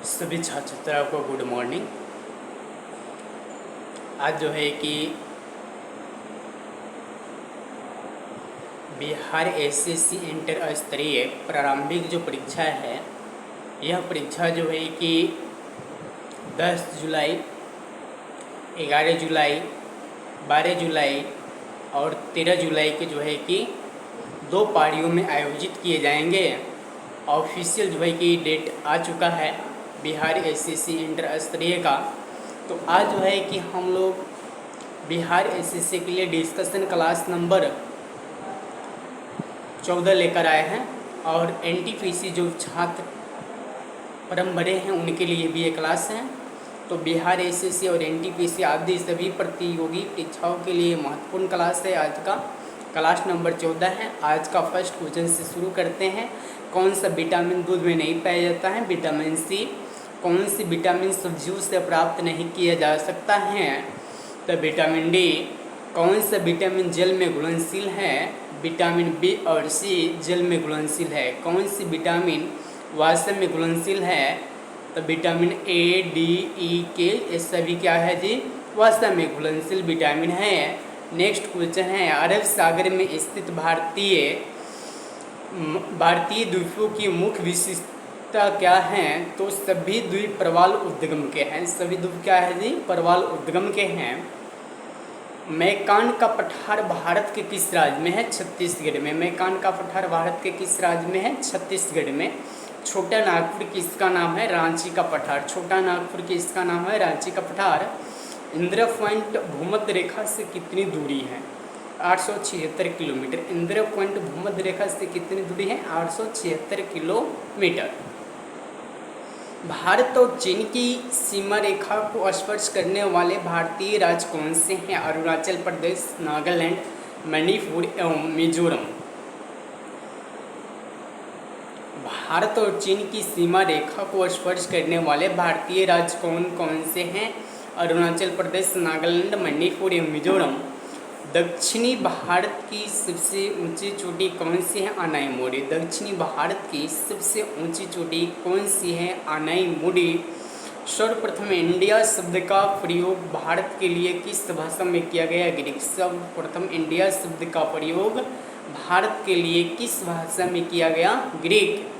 सभी छात्र छात्राओं को गुड मॉर्निंग। आज जो है कि बिहार एसएससी इंटर स्तरीय प्रारंभिक जो परीक्षा है, यह परीक्षा जो है कि 10 जुलाई, 11 जुलाई, 12 जुलाई और 13 जुलाई के जो है कि 2 पारियों में आयोजित किए जाएंगे। ऑफिशियल जो है कि डेट आ चुका है बिहार एसएससी इंटर स्तरीय का। तो आज जो है कि हम लोग बिहार एसएससी के लिए डिस्कशन क्लास नंबर 14 लेकर आए हैं और एनटीपीसी जो छात्र परम बड़े हैं उनके लिए भी ये क्लास है। तो बिहार एसएससी और एनटीपीसी आदि सभी प्रतियोगी परीक्षाओं के लिए महत्वपूर्ण क्लास है। आज का क्लास नंबर 14 है। आज का फर्स्ट क्वेश्चन से शुरू करते हैं। कौन सा विटामिन दूध में नहीं पाया जाता है? Vitamin C. कौन सी विटामिन सब्जियों से प्राप्त नहीं किया जा सकता है? तो विटामिन डी। कौन सा विटामिन जल में घुलनशील है? विटामिन बी और सी जल में घुलनशील है। कौन सी विटामिन वाष्प में घुलनशील है? तो विटामिन ए, डी, ई, के, ये सभी क्या है जी? वाष्प में घुलनशील विटामिन है। नेक्स्ट क्वेश्चन है, अरब सागर में स्थित भारतीय द्वीपों की मुख्य विशेषता क्या है? तो सभी द्वीप प्रवाल उद्गम के हैं। सभी द्वीप क्या है जी? प्रवाल उद्गम के हैं। मैकान का पठार भारत के किस राज्य में है? छत्तीसगढ़ में। मैकान का पठार भारत के किस राज्य में है? छत्तीसगढ़ में। छोटा नागपुर किसका नाम है? रांची का पठार। छोटा नागपुर किसका नाम है? रांची का पठार। इंदिरा पॉइंट भूमध्य रेखा से कितनी दूरी है? 876 किलोमीटर। इंदिरा पॉइंट भूमध्य रेखा से कितनी दूरी है? 876 किलोमीटर। भारत और चीन की सीमा रेखा को स्पर्श करने वाले भारतीय राज्य कौन से हैं? अरुणाचल प्रदेश, नागालैंड, मणिपुर एवं मिजोरम। भारत और चीन की सीमा रेखा को स्पर्श करने वाले भारतीय राज्य कौन कौन से हैं? अरुणाचल प्रदेश, नागालैंड, मणिपुर एवं मिजोरम। दक्षिणी भारत की सबसे ऊंची चोटी कौन सी है? अनाईमुडी। दक्षिणी भारत की सबसे ऊंची चोटी कौन सी है? अनाईमुडी। सर्वप्रथम इंडिया शब्द का प्रयोग भारत के लिए किस भाषा में किया गया? ग्रीक। सर्वप्रथम इंडिया शब्द का प्रयोग भारत के लिए किस भाषा में किया गया? ग्रीक।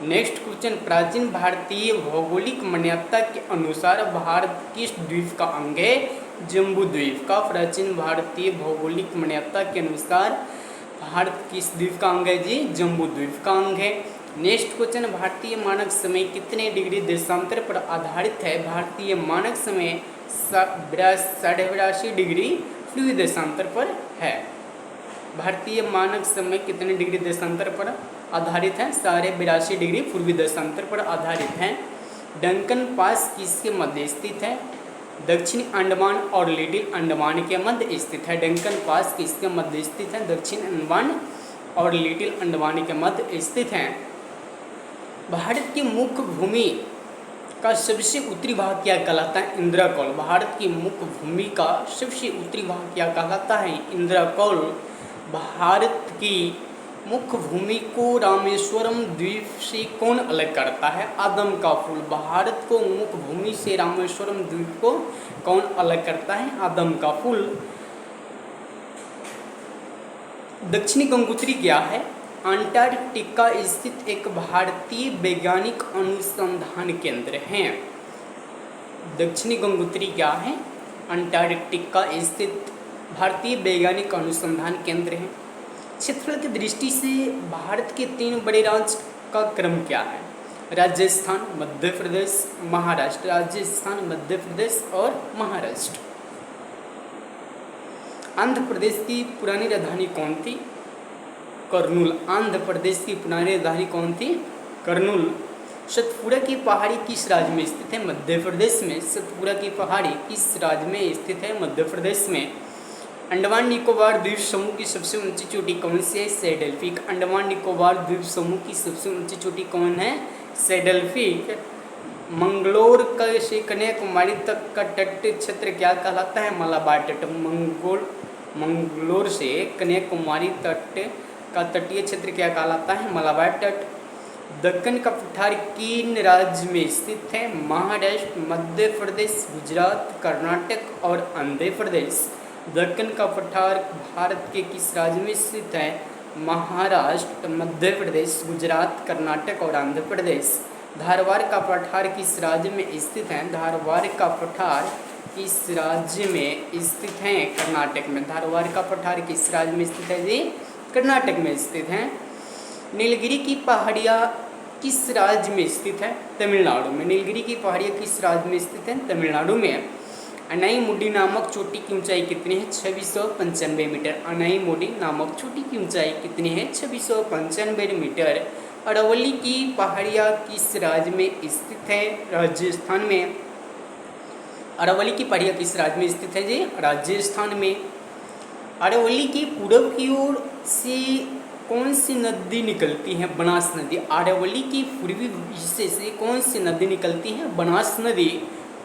नेक्स्ट क्वेश्चन, प्राचीन भारतीय भौगोलिक मान्यता के अनुसार भारत किस द्वीप का अंग है? जम्बू द्वीप का। प्राचीन भारतीय भौगोलिक मान्यता के अनुसार भारत किस द्वीप का अंग है जी? जम्बू द्वीप का अंग है। नेक्स्ट क्वेश्चन, भारतीय मानक समय कितने डिग्री देशांतर पर आधारित है? भारतीय मानक समय 82.5 डिग्री पूर्वी देशांतर पर है। भारतीय मानक समय कितने डिग्री देशांतर पर आधारित है? 82.5 डिग्री पूर्वी देशांतर पर आधारित है। डंकन पास किसके मध्य स्थित है? दक्षिणी अंडमान और लिटिल अंडमान के मध्य स्थित है। डंकन पास किसके मध्य स्थित है? दक्षिण अंडमान और लिटिल अंडमान के मध्य स्थित है। भारत की मुख्य भूमि का सबसे उत्तरी भाग क्या कहलाता है? इंद्रकौल। भारत की मुख्य भूमि का सबसे उत्तरी भाग क्या कहलाता है? इंद्रकौल। भारत की मुख्य भूमि को रामेश्वरम द्वीप से कौन अलग करता है? आदम का फूल। भारत को मुख्य भूमि से रामेश्वरम द्वीप को कौन अलग करता है? आदम का फूल। दक्षिणी गंगोत्री क्या है? अंटार्कटिका स्थित एक भारतीय वैज्ञानिक अनुसंधान केंद्र है। दक्षिणी गंगोत्री क्या है? अंटार्कटिका स्थित भारतीय वैज्ञानिक अनुसंधान केंद्र है। क्षेत्रफल की दृष्टि से भारत के 3 बड़े राज्य का क्रम क्या है? राजस्थान, मध्य प्रदेश, महाराष्ट्र। राजस्थान, मध्य प्रदेश और महाराष्ट्र। आंध्र प्रदेश की पुरानी राजधानी कौन थी? कर्नूल। आंध्र प्रदेश की पुरानी राजधानी कौन थी? कर्नूल। सतपुड़ा की पहाड़ी किस राज्य में स्थित है? मध्य प्रदेश में। सतपुड़ा की पहाड़ी किस राज्य में स्थित है? मध्य प्रदेश में। अंडमान निकोबार द्वीप समूह की सबसे ऊंची चोटी कौन सी है? सैडल-पीक। अंडमान निकोबार द्वीप समूह की सबसे ऊंची चोटी कौन है? सैडल-पीक। मंगलोर से कन्याकुमारी तक का तटीय क्षेत्र क्या कहलाता है? मलाबार तट। मंगलोर से कन्याकुमारी तट का तटीय क्षेत्र क्या कहलाता है? मलाबार तट। दक्कन का पठार किन राज्य में स्थित है? महाराष्ट्र, मध्य प्रदेश, गुजरात, कर्नाटक और आंध्र प्रदेश। दक्कन का पठार भारत के किस राज्य में स्थित है? महाराष्ट्र, मध्य प्रदेश, गुजरात, कर्नाटक और आंध्र प्रदेश। धारवाड़ का पठार किस राज्य में स्थित है? धारवाड़ का पठार किस राज्य में स्थित है? कर्नाटक में। धारवाड़ का पठार किस राज्य में स्थित है जी? कर्नाटक में स्थित है। नीलगिरी की पहाड़ियाँ किस राज्य में स्थित है? तमिलनाडु में। नीलगिरी की पहाड़ियाँ किस राज्य में स्थित है? तमिलनाडु में। अनाईमुडी नामक चोटी की ऊंचाई कितनी है? 2695 मीटर। अनाईमुडी नामक चोटी की ऊंचाई कितनी है? 2695 मीटर। अरावली की पहाड़ियाँ किस राज्य में स्थित है? राजस्थान में। अरावली की पहाड़ियाँ किस राज्य में स्थित है जी? राजस्थान में। अरावली की पूर्व की ओर से कौन सी नदी निकलती है? बनास नदी। अरावली की पूर्वी हिस्से से कौन सी नदी निकलती है? बनास नदी।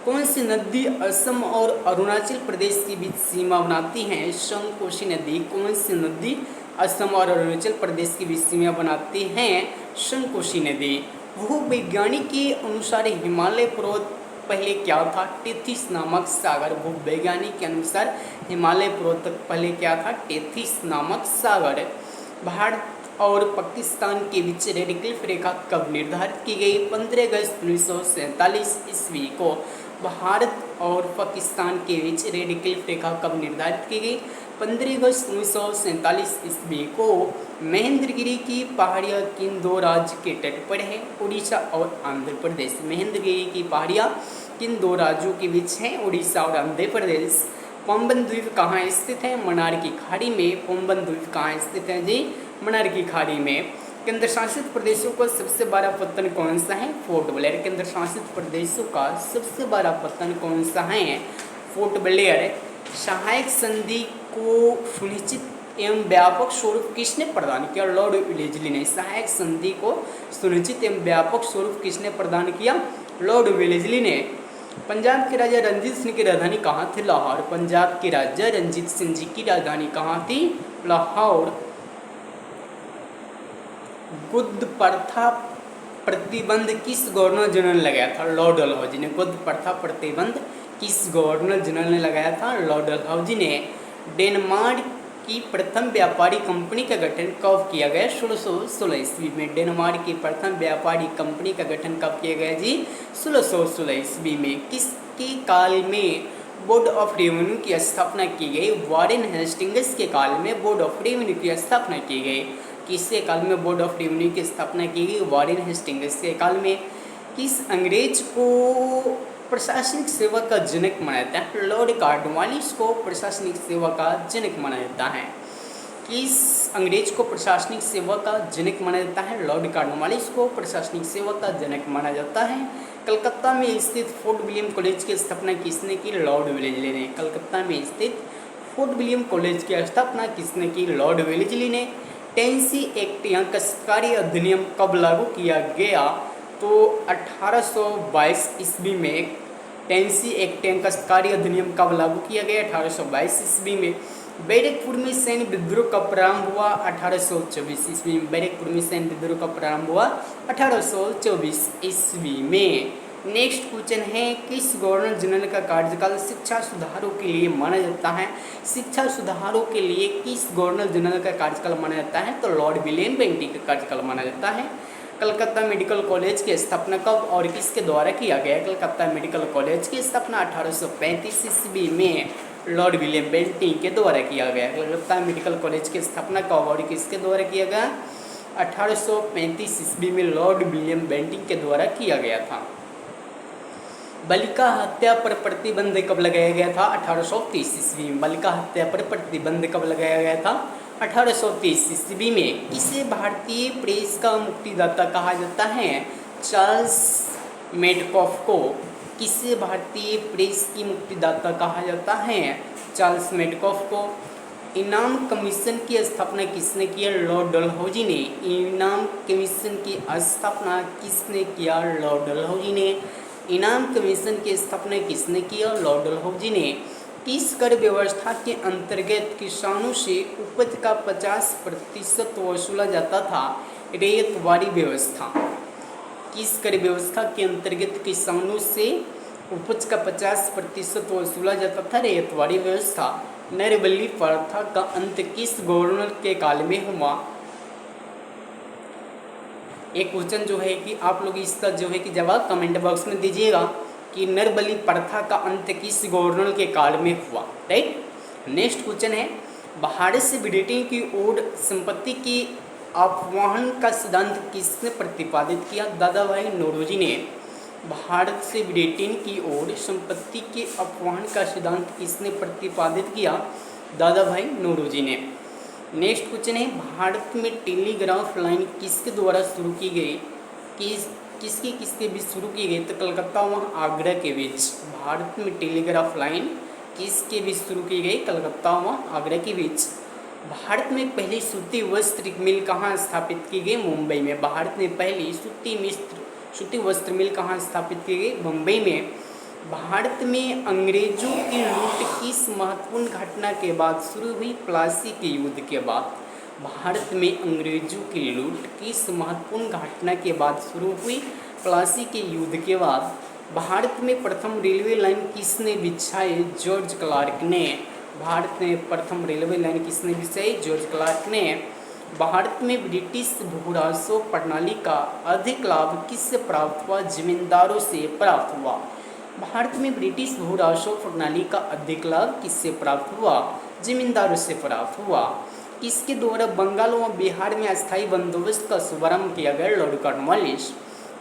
कौन सी नदी असम और अरुणाचल प्रदेश के बीच सीमा बनाती है? शंकोशी नदी। कौन सी नदी असम और अरुणाचल प्रदेश के बीच सीमा बनाती हैं? शंकोशी नदी। भूवैज्ञानिक के अनुसार हिमालय पर्वत पहले क्या था? टेथिस नामक सागर। भूवैज्ञानिक के अनुसार हिमालय पर्वत पहले क्या था? टेथिस नामक सागर। भारत और पाकिस्तान के बीच रेड क्लिफ रेखा कब निर्धारित की गई? 15 अगस्त 1947 ईस्वी को भारत और पाकिस्तान के बीच रेड क्लिफ रेखा कब निर्धारित की गई? 15 अगस्त 1947 ईस्वी को। महेंद्रगिरी की पहाड़ियाँ किन दो राज्य के तट पर है? उड़ीसा और आंध्र प्रदेश। महेंद्रगिरी की पहाड़ियाँ किन दो राज्यों के बीच हैं? उड़ीसा और आंध्र प्रदेश। पंबन द्वीप कहाँ स्थित है? मन्नार की खाड़ी में। पंबन द्वीप कहाँ स्थित है जी? मन्नार की खाड़ी में। केंद्र शासित प्रदेशों का सबसे बड़ा पत्तन कौन सा है? Port Blair. केंद्र शासित प्रदेशों का सबसे बड़ा पत्तन कौन सा है? Port Blair. सहायक संधि को सुनिश्चित एवं व्यापक स्वरूप किसने प्रदान किया? लॉर्ड वेलेस्ली ने। सहायक संधि को सुनिश्चित एवं व्यापक स्वरूप किसने प्रदान किया? लॉर्ड वेलेस्ली ने। पंजाब के राजा रंजीत सिंह की राजधानी कहाँ थी? लाहौर। पंजाब के राजा रंजीत सिंह जी की राजधानी कहाँ थी? लाहौर। गुद्द प्रथा प्रतिबंध किस गवर्नर जनरल ने लगाया था? लॉर्ड डलहौजी ने। गुद्द प्रथा प्रतिबंध किस गवर्नर जनरल ने लगाया था? लॉर्ड डलहौजी ने। डेनमार्क की प्रथम व्यापारी कंपनी का गठन कब किया गया? 1616 ईस्वी में। डेनमार्क की प्रथम व्यापारी कंपनी का गठन कब किया गया जी? 1616 ईस्वी में। किसके काल में बोर्ड ऑफ रेवेन्यू की स्थापना की गई? वॉरेन हेस्टिंग्स के काल में बोर्ड ऑफ रेवेन्यू की स्थापना की गई। किसके काल में बोर्ड ऑफ रेवेन्यू की स्थापना की गई? वॉरेन हेस्टिंग्स के काल में। किस अंग्रेज को प्रशासनिक सेवा का जनक माना जाता है? लॉर्ड कॉर्नवालिस को प्रशासनिक सेवा का जनक माना जाता है। किस अंग्रेज को प्रशासनिक सेवा का जनक माना जाता है? लॉर्ड कॉर्नवालिस को प्रशासनिक सेवा का जनक माना जाता है। कलकत्ता में स्थित फोर्ट विलियम कॉलेज की स्थापना किसने की? लॉर्ड वेलेस्ली ने। कलकत्ता में स्थित फोर्ट विलियम कॉलेज की स्थापना किसने की? लॉर्ड वेलेस्ली ने। टेनेसी एक्ट या काश्तकारी अधिनियम कब लागू किया गया? तो 1822 ईस्वी में। टेनेसी एक्ट या काश्तकारी अधिनियम कब लागू किया गया? 1822 ईस्वी में। बैरकपुर में सैन्य विद्रोह का प्रारंभ हुआ 1824 ईस्वी में। बैरकपुर में सैन्य विद्रोह का प्रारंभ हुआ 1824 ईस्वी में। नेक्स्ट क्वेश्चन है, किस गवर्नर जनरल का कार्यकाल शिक्षा सुधारों के लिए माना जाता है? शिक्षा सुधारों के लिए किस गवर्नर जनरल का कार्यकाल माना जाता है? तो लॉर्ड विलियम बेंटिक का कार्यकाल माना जाता है। कलकत्ता मेडिकल कॉलेज की स्थापना कब और किसके द्वारा किया गया? कलकत्ता मेडिकल कॉलेज की स्थापना 1835 ईस्वी में लॉर्ड विलियम बेंटिक के द्वारा किया गया। कलकत्ता मेडिकल कॉलेज की स्थापना कब और किसके द्वारा किया गया? 1835 ईस्वी में लॉर्ड विलियम बेंटिक के द्वारा किया गया था। बालिका हत्या पर प्रतिबंध कब लगाया गया था? 1830 ईस्वी में। बालिका हत्या पर प्रतिबंध कब लगाया गया था? 1830 ईस्वी में। इसे भारतीय प्रेस का मुक्तिदाता कहा जाता है? चार्ल्स मेडकॉफ को। किसे भारतीय प्रेस की मुक्तिदाता कहा जाता है? चार्ल्स मेडकॉफ को। इनाम कमीशन की स्थापना किसने किया? लॉर्ड डलहौजी ने। इनाम कमीशन की स्थापना किसने किया? लॉर्ड डलहौजी ने। इनाम कमीशन की स्थापना किसने किया? लॉर्ड डलहौजी ने। किस कर व्यवस्था के अंतर्गत किसानों से उपज का 50% वसूला जाता था? रैयतवाड़ी व्यवस्था। किस कर व्यवस्था के अंतर्गत किसानों से उपज का 50% वसूला जाता था? रैयतवाड़ी व्यवस्था। नरबली प्रथा का अंत किस गवर्नर के काल में हुआ? एक क्वेश्चन जो है कि आप लोग इसका जो है कि जवाब कमेंट बॉक्स में दीजिएगा कि नरबली प्रथा का अंत किस गवर्नर के काल में हुआ। राइट। नेक्स्ट क्वेश्चन है, भारत से ब्रिटेन की ओर संपत्ति की अपवाहन का सिद्धांत किसने प्रतिपादित किया? दादा भाई नौरोजी ने। भारत से ब्रिटेन की ओर संपत्ति के अपवाहन का सिद्धांत किसने प्रतिपादित किया? दादा भाई नौरोजी ने। नेक्स्ट क्वेश्चन है, भारत में टेलीग्राफ लाइन किसके द्वारा शुरू की गई? किसके बीच शुरू की गई? तो कलकत्ता व आगरा के बीच। भारत में टेलीग्राफ लाइन किसके बीच शुरू की गई? कलकत्ता व आगरा के बीच। भारत में पहली सूती वस्त्र मिल कहाँ स्थापित की गई? मुंबई में। भारत में पहली सूती वस्त्र मिल कहाँ स्थापित की गई? मुंबई में। भारत में अंग्रेजों की लूट किस महत्वपूर्ण घटना के बाद शुरू हुई? प्लासी के युद्ध के बाद। भारत में अंग्रेजों की लूट किस महत्वपूर्ण घटना के बाद शुरू हुई? प्लासी के युद्ध के बाद। भारत में प्रथम रेलवे लाइन किसने बिछाई? जॉर्ज क्लार्क ने। भारत में प्रथम रेलवे लाइन किसने बिछाई? जॉर्ज क्लार्क ने। भारत में ब्रिटिश भूराजस्व प्रणाली का अधिक लाभ किससे प्राप्त हुआ? जमींदारों से प्राप्त हुआ। भारत में ब्रिटिश भूराजस्व प्रणाली का अधिक लाभ किससे प्राप्त हुआ? जमींदारों से प्राप्त हुआ। किसके द्वारा बंगाल व बिहार में अस्थायी बंदोबस्त का शुभारंभ किया गया? Lord Cornwallis.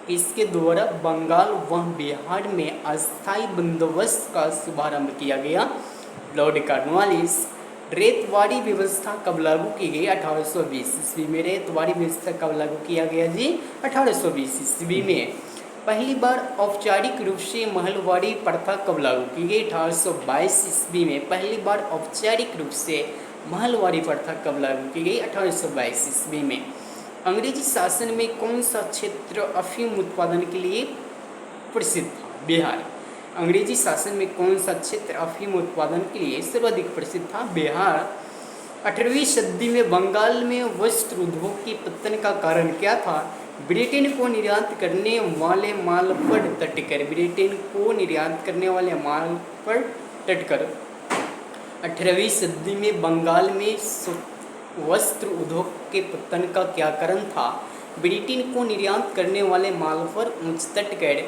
किसके द्वारा बंगाल व बिहार में अस्थायी बंदोबस्त का शुभारंभ किया गया? Lord Cornwallis. रैयतवाड़ी व्यवस्था कब लागू की गई? 1820 ईस्वी में। रैयतवाड़ी व्यवस्था कब लागू किया गया जी? 1820 ईस्वी में। पहली बार औपचारिक रूप से महलवाड़ी प्रथा कब लागू की गई? 1822 ईस्वी में। पहली बार औपचारिक रूप से महलवाड़ी प्रथा कब लागू की गई? 1822 ईस्वी में। अंग्रेजी शासन में कौन सा क्षेत्र अफीम उत्पादन के लिए प्रसिद्ध था? बिहार। अंग्रेजी शासन में कौन सा क्षेत्र अफीम उत्पादन के लिए सर्वाधिक प्रसिद्ध था? बिहार। 18वीं सदी में बंगाल में वस्त्र उद्योग के पतन का कारण क्या था? ब्रिटेन को निर्यात करने वाले माल पर तटकर। ब्रिटेन को निर्यात करने वाले माल पर तटकर। 18वीं सदी में बंगाल में वस्त्र उद्योग के पतन का क्या कारण था? ब्रिटेन को निर्यात करने वाले माल पर ऊंच तटकर।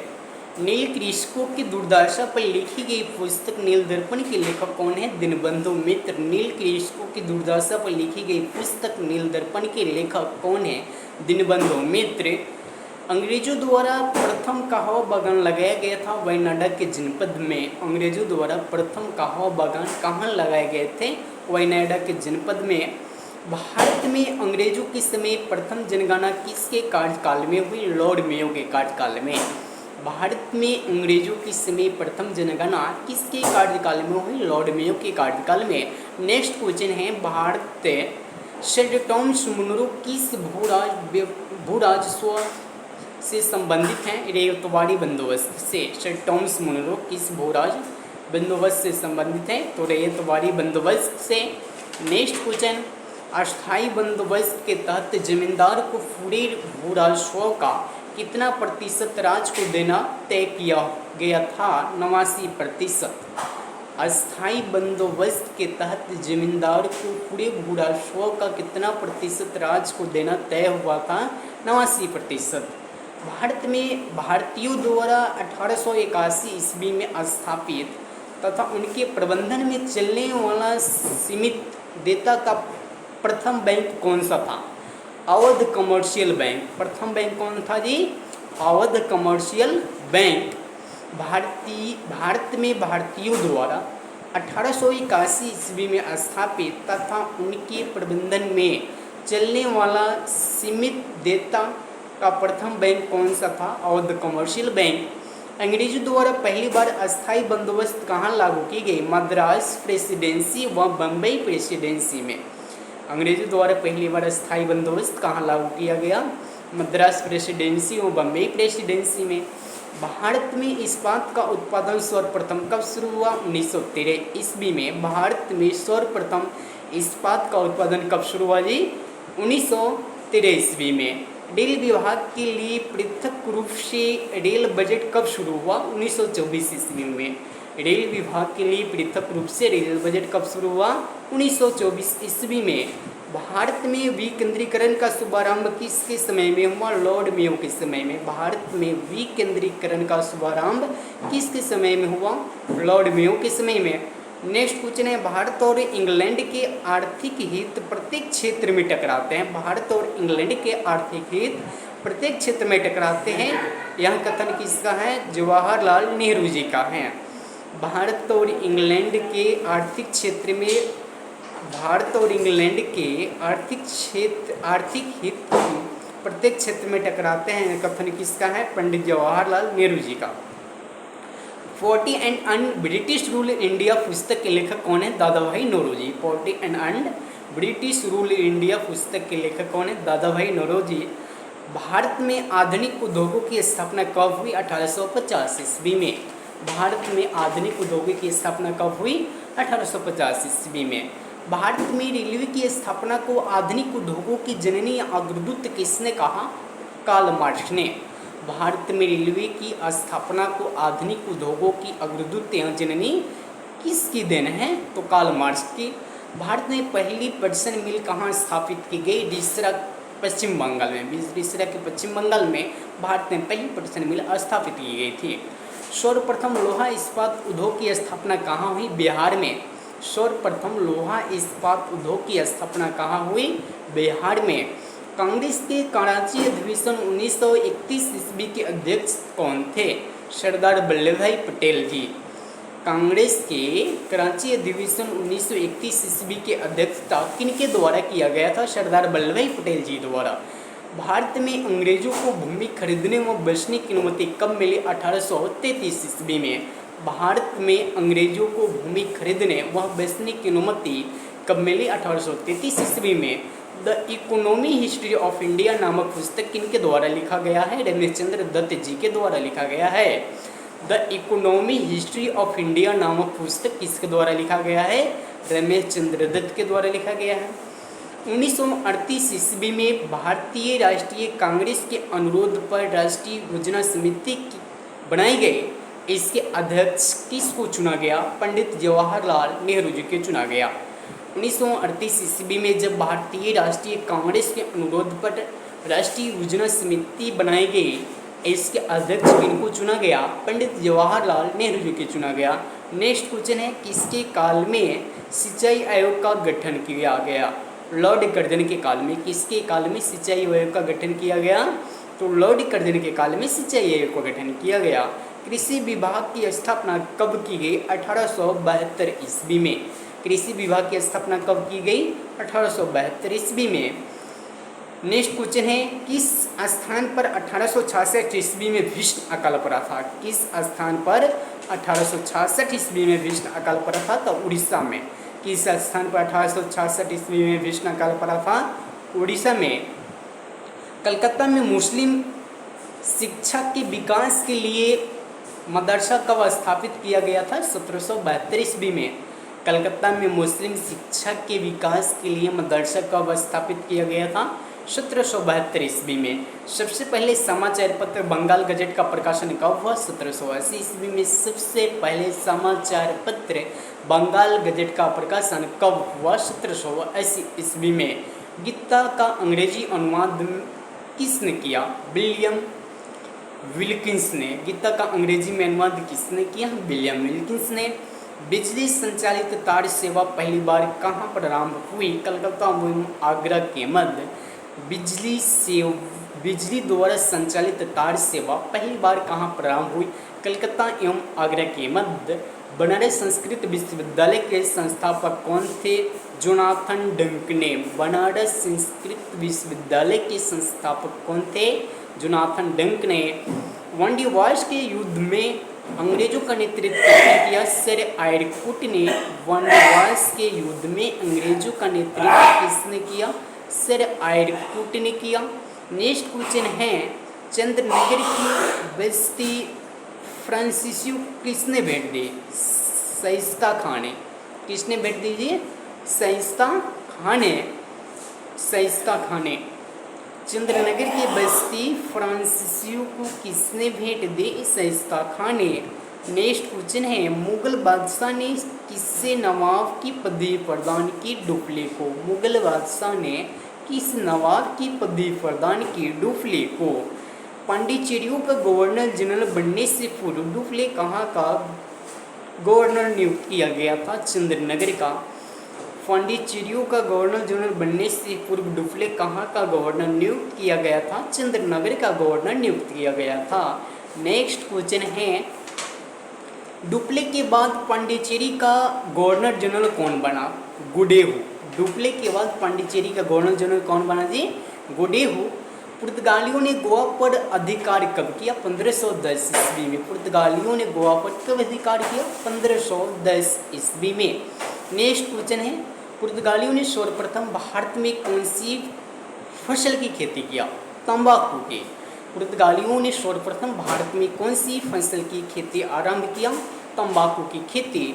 नीलकृषकों की दुर्दशा पर लिखी गई पुस्तक नीलदर्पण के लेखक कौन है? दीनबंधु मित्र। नीलकृषकों की दुर्दशा पर लिखी गई पुस्तक नीलदर्पण के लेखक कौन है? दीनबंधु मित्र। अंग्रेजों द्वारा प्रथम कहवा बागान लगाया गया था? वायनाड के जनपद में। अंग्रेजों द्वारा प्रथम कहवा बागान कहाँ लगाए गए थे? वायनाड के जनपद में। भारत में अंग्रेजों के समय प्रथम जनगणना किसके कार्यकाल में हुई? लॉर्ड मेयो के कार्यकाल में। भारत में अंग्रेजों के समय प्रथम जनगणना किसके कार्यकाल में हुई? लॉर्ड मेयो के कार्यकाल में। नेक्स्ट क्वेश्चन है, भारत सर टॉमस मुनरो किस भूराजस्व से संबंधित हैं? रैयतवाड़ी बंदोबस्त से। सर टॉमस मुनरो किस भूराज बंदोबस्त से संबंधित हैं? तो रैयतवाड़ी बंदोबस्त से। नेक्स्ट क्वेश्चन, अस्थायी बंदोबस्त के तहत जमींदार को पूरे भूराजस्व का कितना प्रतिशत राज्य को देना तय किया गया था? 89%। अस्थायी बंदोबस्त के तहत जमींदार को पूरे भूराजस्व का कितना प्रतिशत राज्य को देना तय हुआ था? 89%। भारत में भारतीयों द्वारा 1881 ईस्वी में स्थापित तथा उनके प्रबंधन में चलने वाला सीमित देयता का प्रथम बैंक कौन सा था? Awadh commercial bank. प्रथम बैंक कौन था जी? Awadh commercial bank. भारत में भारतीयों द्वारा 1881 ईस्वी में स्थापित तथा उनके प्रबंधन में चलने वाला सीमित देयता का प्रथम बैंक कौन सा था? Awadh commercial bank. अंग्रेजों द्वारा पहली बार अस्थायी बंदोबस्त कहाँ लागू की गई? मद्रास प्रेसिडेंसी व बम्बई प्रेसिडेंसी में। अंग्रेजों द्वारा पहली बार अस्थायी बंदोबस्त कहाँ लागू किया गया? मद्रास प्रेसिडेंसी और बम्बई प्रेसिडेंसी में। भारत में इस्पात का उत्पादन सर्वप्रथम कब शुरू हुआ? 1913 ईस्वी में। भारत में सर्वप्रथम इस्पात का उत्पादन कब शुरू हुआ जी? 1913 ईस्वी में। रेल विभाग के लिए पृथक रूप से रेल बजट कब शुरू हुआ? 1924 ईस्वी में। रेल विभाग के लिए पृथक रूप से रेल बजट कब शुरू हुआ? 1924 ईस्वी में। भारत में विकेंद्रीकरण का शुभारंभ किसके समय में हुआ? लॉर्ड मेयो के समय में। भारत में विकेंद्रीकरण का शुभारंभ किसके समय में हुआ? लॉर्ड मेयो के समय में। नेक्स्ट क्वेश्चन है, भारत और इंग्लैंड के आर्थिक हित प्रत्येक क्षेत्र में टकराते हैं। भारत और इंग्लैंड के आर्थिक हित प्रत्येक क्षेत्र में टकराते हैं। यह कथन किसका है? जवाहरलाल नेहरू जी का है। भारत और इंग्लैंड के आर्थिक क्षेत्र में, भारत और इंग्लैंड के आर्थिक हित प्रत्येक क्षेत्र में टकराते हैं। कथन किसका है? पंडित जवाहरलाल नेहरू जी का। 40 and un British rule India पुस्तक के लेखक कौन है? Dadabhai Naoroji. 40 and un British rule India पुस्तक के लेखक कौन है? दादा भाई नौरोजी। भारत में आधुनिक उद्योगों की स्थापना कब हुई? 1850 ईस्वी में। भारत में आधुनिक उद्योगों की स्थापना कब हुई? 1850 ईस्वी में। भारत में रेलवे की स्थापना को आधुनिक उद्योगों की जननी या अग्रदूत किसने कहा? कार्ल मार्क्स ने। भारत में रेलवे की स्थापना को आधुनिक उद्योगों की अग्रदूत या जननी किसकी देन है? तो कार्ल मार्क्स की। भारत में पहली पटसन मिल कहाँ स्थापित की गई? रिसरा, पश्चिम बंगाल में। रिसरा के पश्चिम बंगाल में भारत में पहली पटसन मिल स्थापित की गई थी। सर्वप्रथम लोहा इस्पात उद्योग की स्थापना कहाँ हुई? बिहार में। सर्वप्रथम लोहा इस्पात उद्योग की स्थापना कहाँ हुई? बिहार में। कांग्रेस के कराची अधिवेशन 1931 ईस्वी के अध्यक्ष कौन थे? सरदार वल्लभ भाई पटेल जी। कांग्रेस के कराची अधिवेशन 1931 ईस्वी के अध्यक्षता किनके द्वारा किया गया था? सरदार वल्लभ भाई पटेल जी द्वारा। भारत में अंग्रेजों को भूमि खरीदने व बेचने की अनुमति कब मिली? 1833 ईस्वी में। भारत में अंग्रेजों को भूमि खरीदने व बेचने की अनुमति कब मिली? 1833 ईस्वी में। The economy history of India नामक पुस्तक किनके द्वारा लिखा गया है? रमेश चंद्र दत्त जी के द्वारा लिखा गया है। The economy history of India नामक पुस्तक किसके द्वारा लिखा गया है? रमेश चंद्र दत्त के द्वारा लिखा गया है। 1938 ईस्वी में भारतीय राष्ट्रीय कांग्रेस के अनुरोध पर राष्ट्रीय योजना समिति बनाई गई। इसके अध्यक्ष किसको चुना गया? पंडित जवाहरलाल नेहरू जी के चुना गया। 1938 ईस्वी में जब भारतीय राष्ट्रीय कांग्रेस के अनुरोध पर राष्ट्रीय योजना समिति बनाई गई, इसके अध्यक्ष किनको चुना गया? पंडित जवाहरलाल नेहरू जी के चुना गया। नेक्स्ट क्वेश्चन है, किसके काल में सिंचाई आयोग का गठन किया गया? लॉर्ड कर्जन के काल में। किसके काल में सिंचाई आयोग का गठन किया गया? तो लॉर्ड कर्जन के काल में सिंचाई आयोग का गठन किया गया। कृषि विभाग की स्थापना कब की गई? 1872 ईस्वी में। कृषि विभाग की स्थापना कब की गई? 1872 ईस्वी में। नेक्स्ट क्वेश्चन है, किस स्थान पर 1866 ईस्वी में भीषण अकाल पड़ा था? किस स्थान पर 1866 ईस्वी में भीषण अकाल पड़ा था? तो उड़ीसा में। किस स्थान पर 1866 ईस्वी में भीषण अकाल पड़ा था? उड़ीसा में। कलकत्ता में मुस्लिम शिक्षा के विकास के लिए मदरसा कब स्थापित किया गया था? 1772 ईस्वी में। कलकत्ता में मुस्लिम शिक्षा के विकास के लिए मदरसा कब स्थापित किया गया था? 1772 ईस्वी में। सबसे पहले समाचार पत्र बंगाल गजट का प्रकाशन कब हुआ? 1780 ईस्वी में। सबसे पहले समाचार पत्र बंगाल गजट का प्रकाशन कब हुआ? 1780 ईस्वी में। गीता का अंग्रेजी अनुवाद किसने किया? विलियम विल्किंस ने। गीता का अंग्रेजी में अनुवाद किसने किया? विलियम विल्किंस ने। बिजली संचालित तार सेवा पहली बार कहाँ प्रारंभ हुई? कलकत्ता एवं आगरा के मध्य बिजली द्वारा संचालित तार सेवा पहली बार कहाँ प्रारंभ हुई? कलकत्ता एवं आगरा के मध्य। बनारस संस्कृत विश्वविद्यालय के संस्थापक कौन थे? जोनाथन डंक ने। बनारस संस्कृत विश्वविद्यालय के संस्थापक कौन थे? जोनाथन डंक ने। वनडीवास के युद्ध में अंग्रेजों का नेतृत्व किसने किया? सर आयरकुट ने। वनडीवास के युद्ध में अंग्रेजों का नेतृत्व किसने किया? सर आयरकुट ने किया। नेक्स्ट क्वेश्चन है, चंद्रनगर की बस्ती फ्रांसीसियो किसने भेंट दी? शाइस्ता खान ने। किसने भेंट दीजिए? शाइस्ता खान ने। शाइस्ता खान ने चंद्रनगर की बस्ती फ्रांसीसियों को किसने भेंट दी? शाइस्ता खान ने। नेक्स्ट क्वेश्चन है, मुगल बादशाह ने किससे नवाब की पदवी प्रदान की? डुप्ले को। मुगल बादशाह ने किस नवाब की पदवी प्रदान की? डुप्ले को। पांडिचेरियों का गवर्नर जनरल बनने से पूर्व डुप्ले कहाँ का गवर्नर नियुक्त किया गया था? चंद्रनगर का। पांडिचेरियों का गवर्नर जनरल बनने से पूर्व डुप्ले कहाँ का गवर्नर नियुक्त किया गया था? चंद्रनगर का गवर्नर नियुक्त किया गया था। नेक्स्ट क्वेश्चन है, डुप्ले के बाद पांडिचेरी का गवर्नर जनरल कौन बना? गुडेहू। डुप्ले के बाद पांडिचेरी का गवर्नर जनरल कौन बना जी? गुडेहू। पुर्तगालियों ने गोवा पर अधिकार कब किया? 1510 ईस्वी में। पुर्तगालियों ने गोवा पर कब अधिकार किया? 1510 ईस्वी में। नेक्स्ट क्वेश्चन है, पुर्तगालियों ने सर्वप्रथम भारत में कौन सी फसल की खेती किया? तंबाकू की। पुर्तगालियों ने सर्वप्रथम भारत में कौन सी फसल की खेती आरंभ किया? तंबाकू की खेती।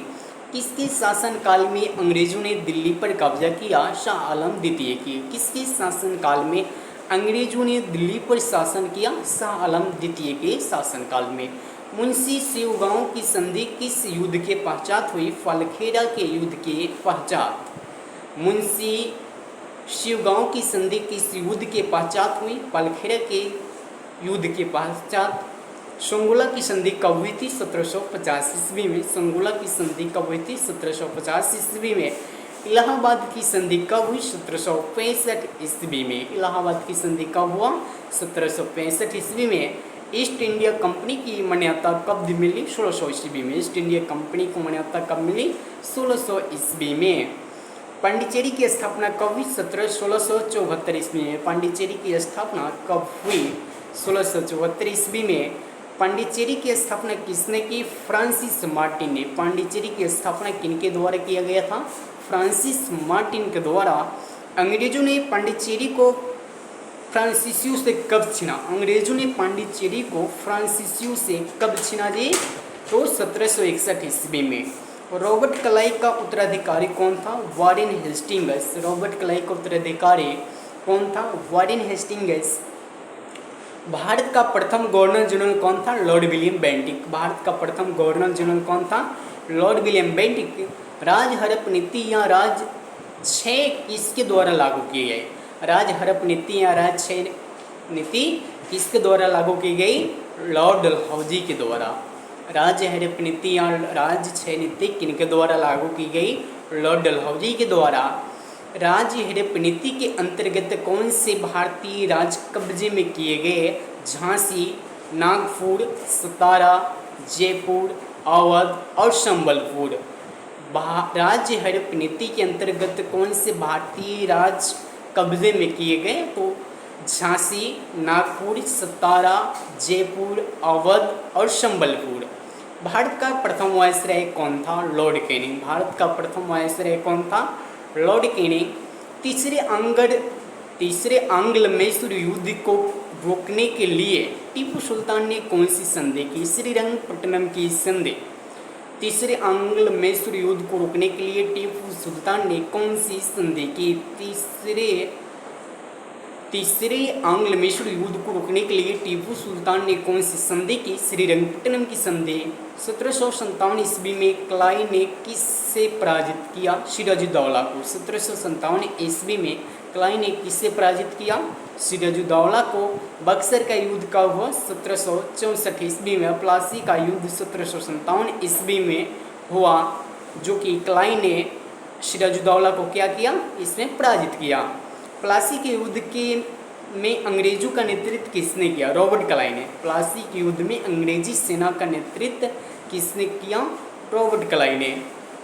किसके शासनकाल में अंग्रेजों ने दिल्ली पर कब्जा किया? शाह आलम द्वितीय की। किसके शासनकाल में अंग्रेजों ने दिल्ली पर शासन किया? शाह आलम द्वितीय के शासनकाल में। मुंशी शिवगांव की संधि किस युद्ध के पश्चात हुई? फालखेड़ा के युद्ध के पश्चात। मुंशी शिवगांव की संधि किस युद्ध के पश्चात हुई? फालखेड़ा के युद्ध के पश्चात। संगोला की संधि कब हुई थी? 1750 ईस्वी में। संगोला की संधि कब हुई थी? 1750 ईस्वी में। इलाहाबाद की संधि कब हुई? 1765 ईस्वी में। इलाहाबाद की संधि कब हुआ? 1765 ईस्वी में। ईस्ट इंडिया कंपनी की मान्यता कब मिली? 1600 ईस्वी में। ईस्ट इंडिया कंपनी को मान्यता कब मिली? 1600 ईस्वी में। पांडिचेरी की स्थापना कब हुई? 1674 ईस्वी में। पांडिचेरी की स्थापना कब हुई? 1674 ईस्वी में। पांडिचेरी की स्थापना किसने की? फ्रांसिस मार्टिन ने। पांडिचेरी की स्थापना किनके द्वारा किया गया था? फ्रांसिस मार्टिन के द्वारा। अंग्रेजों ने पांडिचेरी को फ्रांसीसियों से कब छीना? अंग्रेजों ने पांडिचेरी को फ्रांसीसियों से कब छीना जी? तो 1761 ईस्वी में। रॉबर्ट क्लाई का उत्तराधिकारी कौन था? Warren Hastings. रॉबर्ट क्लाई का उत्तराधिकारी कौन था? Warren Hastings. भारत का प्रथम गवर्नर जनरल कौन था? Lord William Bentinck. भारत का प्रथम गवर्नर जनरल कौन था? Lord William Bentinck. राज हड़प नीति या राज 6 किसके द्वारा लागू की गई? राज हड़प नीति या राज 6 नीति किसके द्वारा लागू की गई? लॉर्ड डलहौजी के द्वारा। राज हड़प नीति या राज 6 नीति किनके द्वारा लागू की गई? लॉर्ड डलहौजी के द्वारा। राज हड़प नीति के अंतर्गत कौन से भारतीय राज कब्जे में किए गए? झांसी, नागपुर, सतारा, जयपुर, अवध और संबलपुर। राज्य हड़प नीति के अंतर्गत कौन से भारतीय राज कब्जे में किए गए? तो झांसी, नागपुर, सतारा, जयपुर, अवध और संबलपुर। भारत का प्रथम वायसराय कौन था? Lord Canning. भारत का प्रथम वायसराय कौन था? Lord Canning. तीसरे आंग्ल मैसूर युद्ध को रोकने के लिए टीपू सुल्तान ने कौन सी संधि की? श्रीरंगपट्टनम की संधि। तीसरे आंग्ल मैसूर युद्ध को रोकने के लिए टीपू सुल्तान ने कौन सी संधि की? तीसरे आंग्ल मैसूर युद्ध को रोकने के लिए टीपू सुल्तान ने कौन सी संधि की? श्रीरंगपट्टनम की संधि। 1757 ईस्वी में क्लाई ने किससे पराजित किया? सिराजुद्दौला को। 1757 ईस्वी में क्लाई ने किससे पराजित किया? सिराजुद्दौला को। बक्सर का युद्ध कब हुआ? 1764 ईस्वी में। प्लासी का युद्ध 1757 ईस्वी में हुआ, जो कि क्लाई ने सिराजुद्दौला को क्या किया? इसमें पराजित किया। प्लासी के युद्ध में अंग्रेजों का नेतृत्व किसने किया? रॉबर्ट क्लाई ने। प्लासी के युद्ध में अंग्रेजी सेना का नेतृत्व किसने किया? रॉबर्ट क्लाई ने।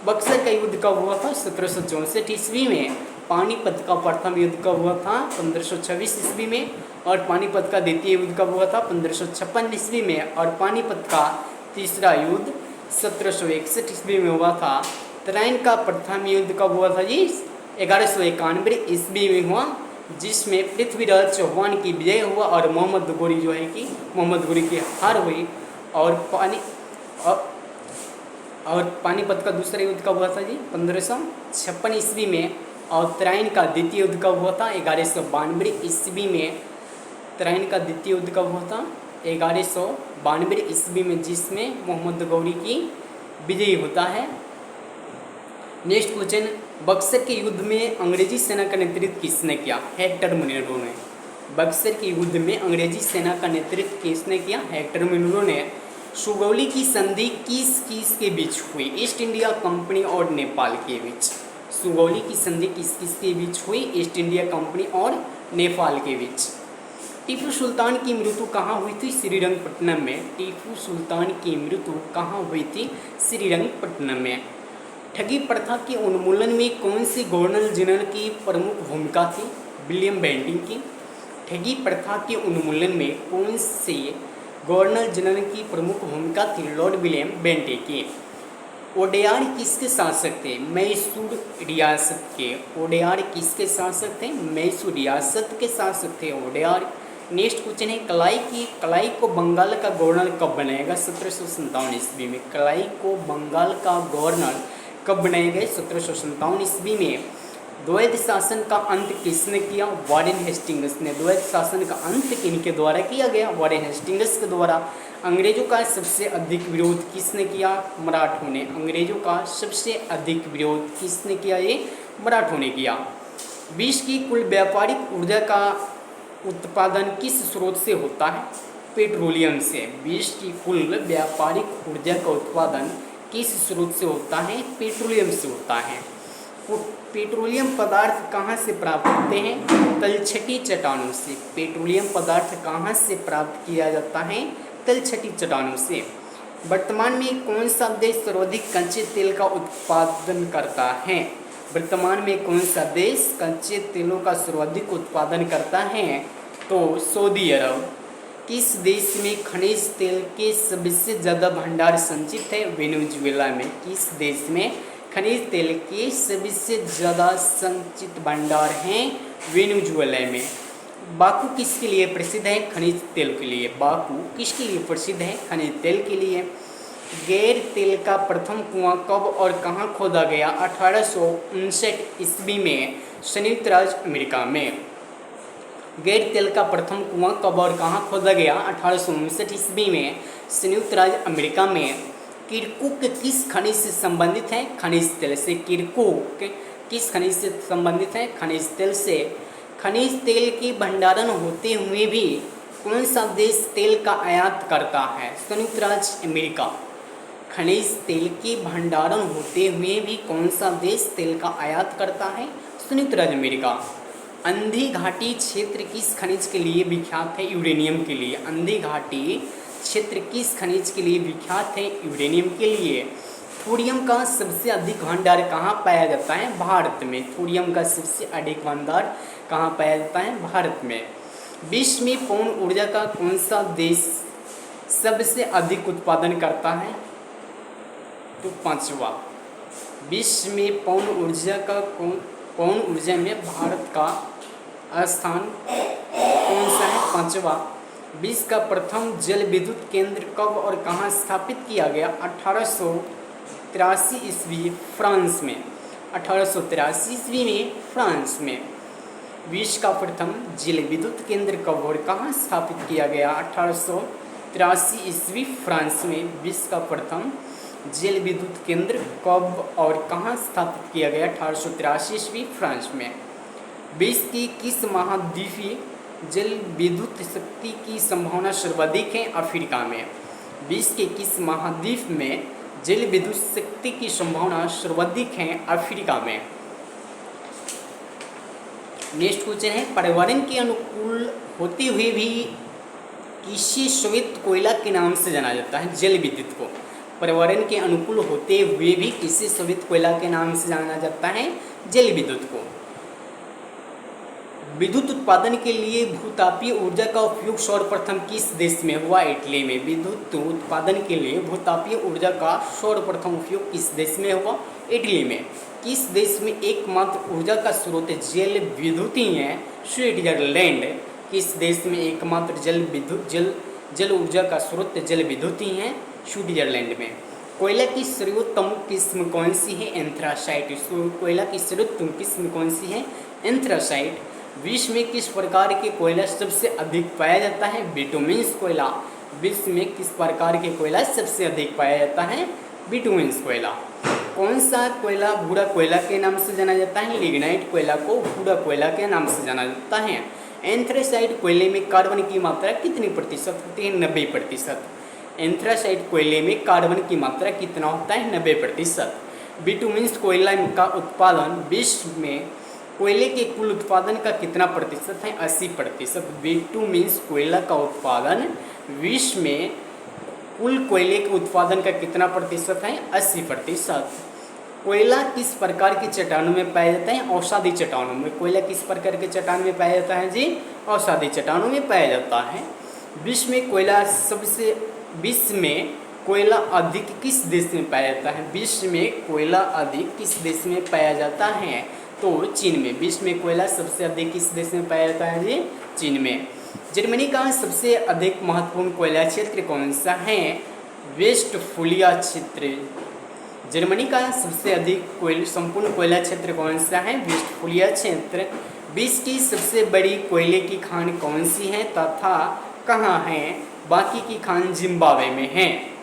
बक्सर का युद्ध कब हुआ था? 1764 ईस्वी में। पानीपत का प्रथम युद्ध कब हुआ था? 1526 ईस्वी में। और पानीपत का द्वितीय युद्ध कब हुआ था? 1556 ईस्वी में। और पानीपत का तीसरा युद्ध 1761 ईस्वी में हुआ था। तराइन का प्रथम युद्ध कब हुआ था जी? 1191 ईस्वी में हुआ, जिसमें पृथ्वीराज चौहान की विजय हुआ और मोहम्मद गोरी जो है कि मोहम्मद गोरी की हार हुई। और पानीपत का दूसरा युद्ध कब हुआ था जी? 1556 ईस्वी में। और तराइन का द्वितीय युद्ध कब हुआ था? 1192 ईस्वी में। तराइन का द्वितीय युद्ध कब हुआ था? 1192 ईस्वी में, जिसमें मोहम्मद गौरी की विजयी होता है। नेक्स्ट क्वेश्चन, बक्सर के युद्ध में अंग्रेजी सेना का नेतृत्व किसने किया? हेक्टर मुनिरो ने। बक्सर के युद्ध में अंग्रेजी सेना का नेतृत्व किसने किया? हेक्टर मुनिरो ने। सुगौली की संधि किस किस के बीच हुई? ईस्ट इंडिया कंपनी और नेपाल के बीच। सुगौली की संधि किस किस के बीच हुई? ईस्ट इंडिया कंपनी और नेपाल के बीच। टीपू सुल्तान की मृत्यु कहाँ हुई थी? श्रीरंगपट्टनम में। टीपू सुल्तान की मृत्यु कहाँ हुई थी? श्रीरंगपट्टनम में। ठगी प्रथा के उन्मूलन में कौन से गवर्नर जनरल की प्रमुख भूमिका थी? विलियम बेंटिंग की। ठगी प्रथा के उन्मूलन में कौन से गवर्नर जनरल की प्रमुख भूमिका थी? लॉर्ड विलियम बेंटिंग की। ओडेयार किसके शासक थे? मैसूर रियासत के। ओडेयार किसके शासक थे? मैसूर रियासत के शासक थे ओडेयार। नेक्स्ट क्वेश्चन है, कलाई को बंगाल का गवर्नर कब बनाया गया? 1757 ईस्वी में। कलाई को बंगाल का गवर्नर कब बनाए गए? 1757 ईस्वी में। द्वैत शासन का अंत किसने किया? वारेन हेस्टिंग्स ने। द्वैत शासन का अंत किनके द्वारा किया गया? वारेन हेस्टिंग्स के द्वारा। अंग्रेजों का सबसे अधिक विरोध किसने किया? मराठों ने। अंग्रेजों का सबसे अधिक विरोध किसने किया? ये मराठों ने किया। विश्व की कुल व्यापारिक ऊर्जा का उत्पादन किस स्रोत से होता है? पेट्रोलियम से। विश्व की कुल व्यापारिक ऊर्जा का उत्पादन किस स्रोत से होता है? पेट्रोलियम से होता है। पेट्रोलियम पदार्थ कहाँ से प्राप्त होते हैं? तलछटी चट्टानों से। पेट्रोलियम पदार्थ कहाँ से प्राप्त किया जाता है? तलछटी चट्टानों से। वर्तमान में कौन सा देश सर्वाधिक कच्चे तेल का उत्पादन करता है? वर्तमान में कौन सा देश कच्चे तेलों का सर्वाधिक उत्पादन करता है? तो सऊदी अरब। किस देश में खनिज तेल के सबसे ज़्यादा भंडार संचित है? वेनेजुएला में। किस देश में खनिज तेल के सबसे ज़्यादा संचित भंडार हैं? वेनेजुएला में। बाकू किसके लिए प्रसिद्ध है? खनिज तेल के लिए। बाकू किसके लिए प्रसिद्ध है? खनिज तेल के लिए। गैर तेल का प्रथम कुआं कब और कहाँ खोदा गया? 1859 ईस्वी में, संयुक्त राज्य अमेरिका में। गैर तेल का प्रथम कुआं कब और कहाँ खोदा गया? 1859 ईस्वी में, संयुक्त राज्य अमेरिका में। किरकुक किस खनिज से संबंधित है? खनिज तेल से। किरकुक किस खनिज से संबंधित है? खनिज तेल से। खनिज तेल के भंडारण होते हुए भी कौन सा देश तेल का आयात करता है? संयुक्त राज्य अमेरिका। खनिज तेल के भंडारण होते हुए भी कौन सा देश तेल का आयात करता है? संयुक्त राज्य अमेरिका। अंधी घाटी क्षेत्र किस खनिज के लिए विख्यात है? यूरेनियम के लिए। अंधी घाटी क्षेत्र किस खनिज के लिए विख्यात है? यूरेनियम के लिए। थोरियम का सबसे अधिक भंडार कहाँ पाया जाता है? भारत में। थोरियम का सबसे अधिक भंडार कहाँ पाया जाता है? भारत में। विश्व में पवन ऊर्जा का कौन सा देश सबसे अधिक उत्पादन करता है? तो पांचवा। विश्व में पवन ऊर्जा में भारत का स्थान कौन सा है? पांचवा। विश्व का प्रथम जल विद्युत केंद्र कब और कहाँ स्थापित किया गया? 1883 ईस्वी, फ्रांस में। 1883 ईस्वी में, फ्रांस में। विश्व का प्रथम जल विद्युत केंद्र कब और कहाँ स्थापित किया गया? 1883 ईस्वी, फ्रांस में। विश्व का प्रथम जल विद्युत केंद्र कब और कहाँ स्थापित किया गया? 1883 ईस्वी, फ्रांस में। विश्व की किस महाद्वीपीय जल विद्युत शक्ति की संभावना सर्वाधिक है? अफ्रीका में। विश्व के किस महाद्वीप में जल विद्युत शक्ति की संभावना सर्वाधिक है? अफ्रीका में। नेक्स्ट क्वेश्चन है, पर्यावरण के अनुकूल होते हुए भी किसी श्वेत कोयला के नाम से जाना जाता है? जल विद्युत को। पर्यावरण के अनुकूल होते हुए भी किसी श्वेत कोयला के नाम से जाना जाता है? जल विद्युत को। विद्युत उत्पादन के लिए भूतापीय ऊर्जा का उपयोग सर्वप्रथम किस देश में हुआ? इटली में। विद्युत उत्पादन के लिए भूतापीय ऊर्जा का सर्वप्रथम उपयोग किस देश में हुआ? इटली में। किस देश में एकमात्र ऊर्जा का स्रोत जल विद्युत ही है? स्विट्जरलैंड। किस देश में एकमात्र जल ऊर्जा का स्रोत जल विद्युत ही है? स्विट्जरलैंड में। कोयला की सर्वोत्तम किस्म कौन सी है? एंथ्रासाइट। कोयला की सर्वोत्तम किस्म कौन सी है? एंथ्रासाइट। विश्व में किस प्रकार के कोयला सबसे अधिक पाया जाता है? बिटुमिन्स कोयला। विश्व में किस प्रकार के कोयला सबसे अधिक पाया जाता है? बिटुमिन्स कोयला। कौन सा कोयला भूरा कोयला के नाम से जाना जाता है? लिग्नाइट कोयला को भूरा कोयला के नाम से जाना जाता है। एंथ्रेसाइट कोयले में कार्बन की मात्रा कितनी प्रतिशत होती है? 90%। एंथ्रासाइट कोयले में कार्बन की मात्रा कितना होता है? 90%। बिटुमिन्स कोयला का उत्पादन विश्व में कोयले के कुल उत्पादन का कितना प्रतिशत है? 80%। बिटुमिन्स कोयला का उत्पादन विश्व में कुल कोयले के उत्पादन का कितना प्रतिशत है? 80%। कोयला किस प्रकार की चट्टानों में पाया जाता है? औषधि चट्टानों में। कोयला किस प्रकार के चट्टान में पाया जाता है जी? औषधि चट्टानों में पाया जाता है। विश्व में कोयला अधिक किस देश में पाया जाता है? विश्व में कोयला अधिक किस देश में पाया जाता है? तो चीन में। विश्व में कोयला सबसे अधिक किस देश में पाया जाता है जी? चीन में। जर्मनी का सबसे अधिक महत्वपूर्ण कोयला क्षेत्र कौन सा है? वेस्टफूलिया क्षेत्र। जर्मनी का सबसे अधिक संपूर्ण कोयला क्षेत्र कौन सा है? वेस्टफूलिया क्षेत्र। विश्व की सबसे बड़ी कोयले की खान कौन सी है तथा कहाँ है? बाकी की खान जिम्बाब्वे में है।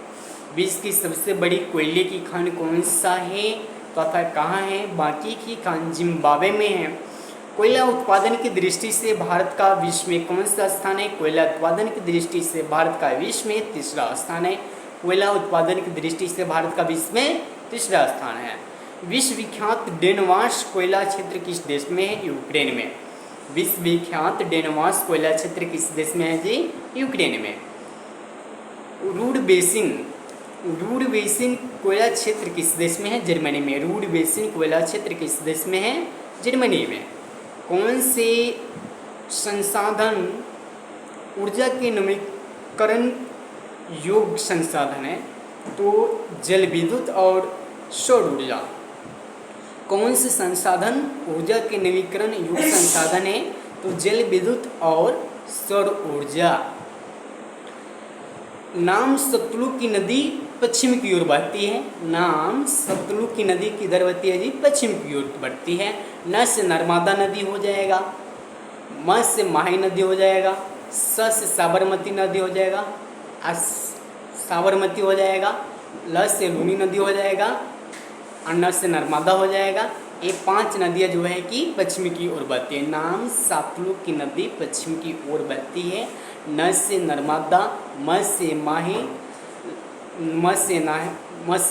विश्व की सबसे बड़ी कोयले की खान कौन सा है तथा कहाँ है? बाकी की खान जिम्बाब्वे में है। कोयला उत्पादन की दृष्टि से भारत का विश्व में कौन सा स्थान है? कोयला उत्पादन की दृष्टि से भारत का विश्व में तीसरा स्थान है। कोयला उत्पादन की दृष्टि से भारत का विश्व में तीसरा स्थान है। विश्व विख्यात डेनमार्क कोयला क्षेत्र किस देश में है? यूक्रेन में। विश्व विख्यात डेनमार्क कोयला क्षेत्र किस देश में है जी? यूक्रेन में। रूड बेसिन कोयला क्षेत्र किस देश में है? जर्मनी में। रूड बेसिन कोयला क्षेत्र किस देश में है? जर्मनी में। कौन से संसाधन ऊर्जा के नवीकरण योग्य संसाधन है? तो जल विद्युत और सौर ऊर्जा। कौन से संसाधन ऊर्जा के नवीकरण योग्य संसाधन है? तो जल विद्युत और सौर ऊर्जा। नाम सतलुज की नदी पश्चिम की ओर बहती है। नाम सतलुज की नदी किधर बहती है जी? पश्चिम की ओर बढ़ती है। न से नर्मदा नदी हो जाएगा, म से माही नदी हो जाएगा, स से साबरमती नदी हो जाएगा, साबरमती हो जाएगा, ल से लूनी नदी हो जाएगा और न से नर्मदा हो जाएगा। ये 5 नदियाँ जो है कि पश्चिम की ओर बहती है। नाम सतलुज की नदी पश्चिम की ओर बहती है। न से नर्मदा, म से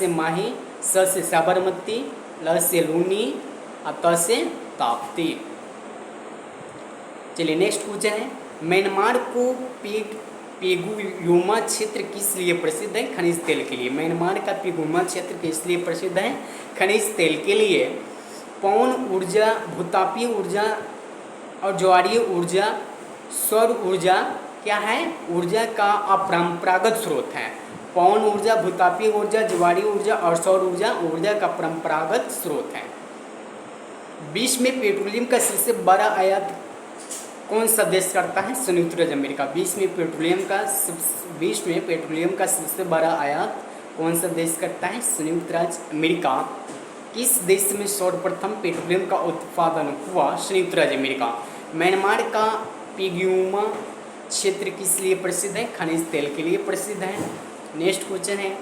माही, स से साबरमती, ल से लूनी और त से ताप्ती। चलिए नेक्स्ट क्वेश्चन है, म्यांमार को पेगुयोमा क्षेत्र किस लिए प्रसिद्ध है? खनिज तेल के लिए। म्यांमार का पेगुयोमा क्षेत्र किस लिए प्रसिद्ध है? खनिज तेल के लिए। पवन ऊर्जा, भूतापीय ऊर्जा और ज्वारीय ऊर्जा, सौर ऊर्जा क्या है? ऊर्जा का अपरंपरागत स्रोत है। पवन ऊर्जा, भूतापीय ऊर्जा, ज्वारीय ऊर्जा और सौर ऊर्जा ऊर्जा का परंपरागत स्रोत है। विश्व में पेट्रोलियम का सबसे बड़ा आयात कौन सा देश करता है? संयुक्त राज्य अमेरिका। विश्व में पेट्रोलियम का सबसे बड़ा आयात कौन सा देश करता है? संयुक्त राज्य अमेरिका। किस देश में सर्वप्रथम पेट्रोलियम का उत्पादन हुआ? संयुक्त राज्य अमेरिका। म्यांमार का पेगुयोमा क्षेत्र किस लिए प्रसिद्ध है? खनिज तेल के लिए प्रसिद्ध है। नेक्स्ट क्वेश्चन है,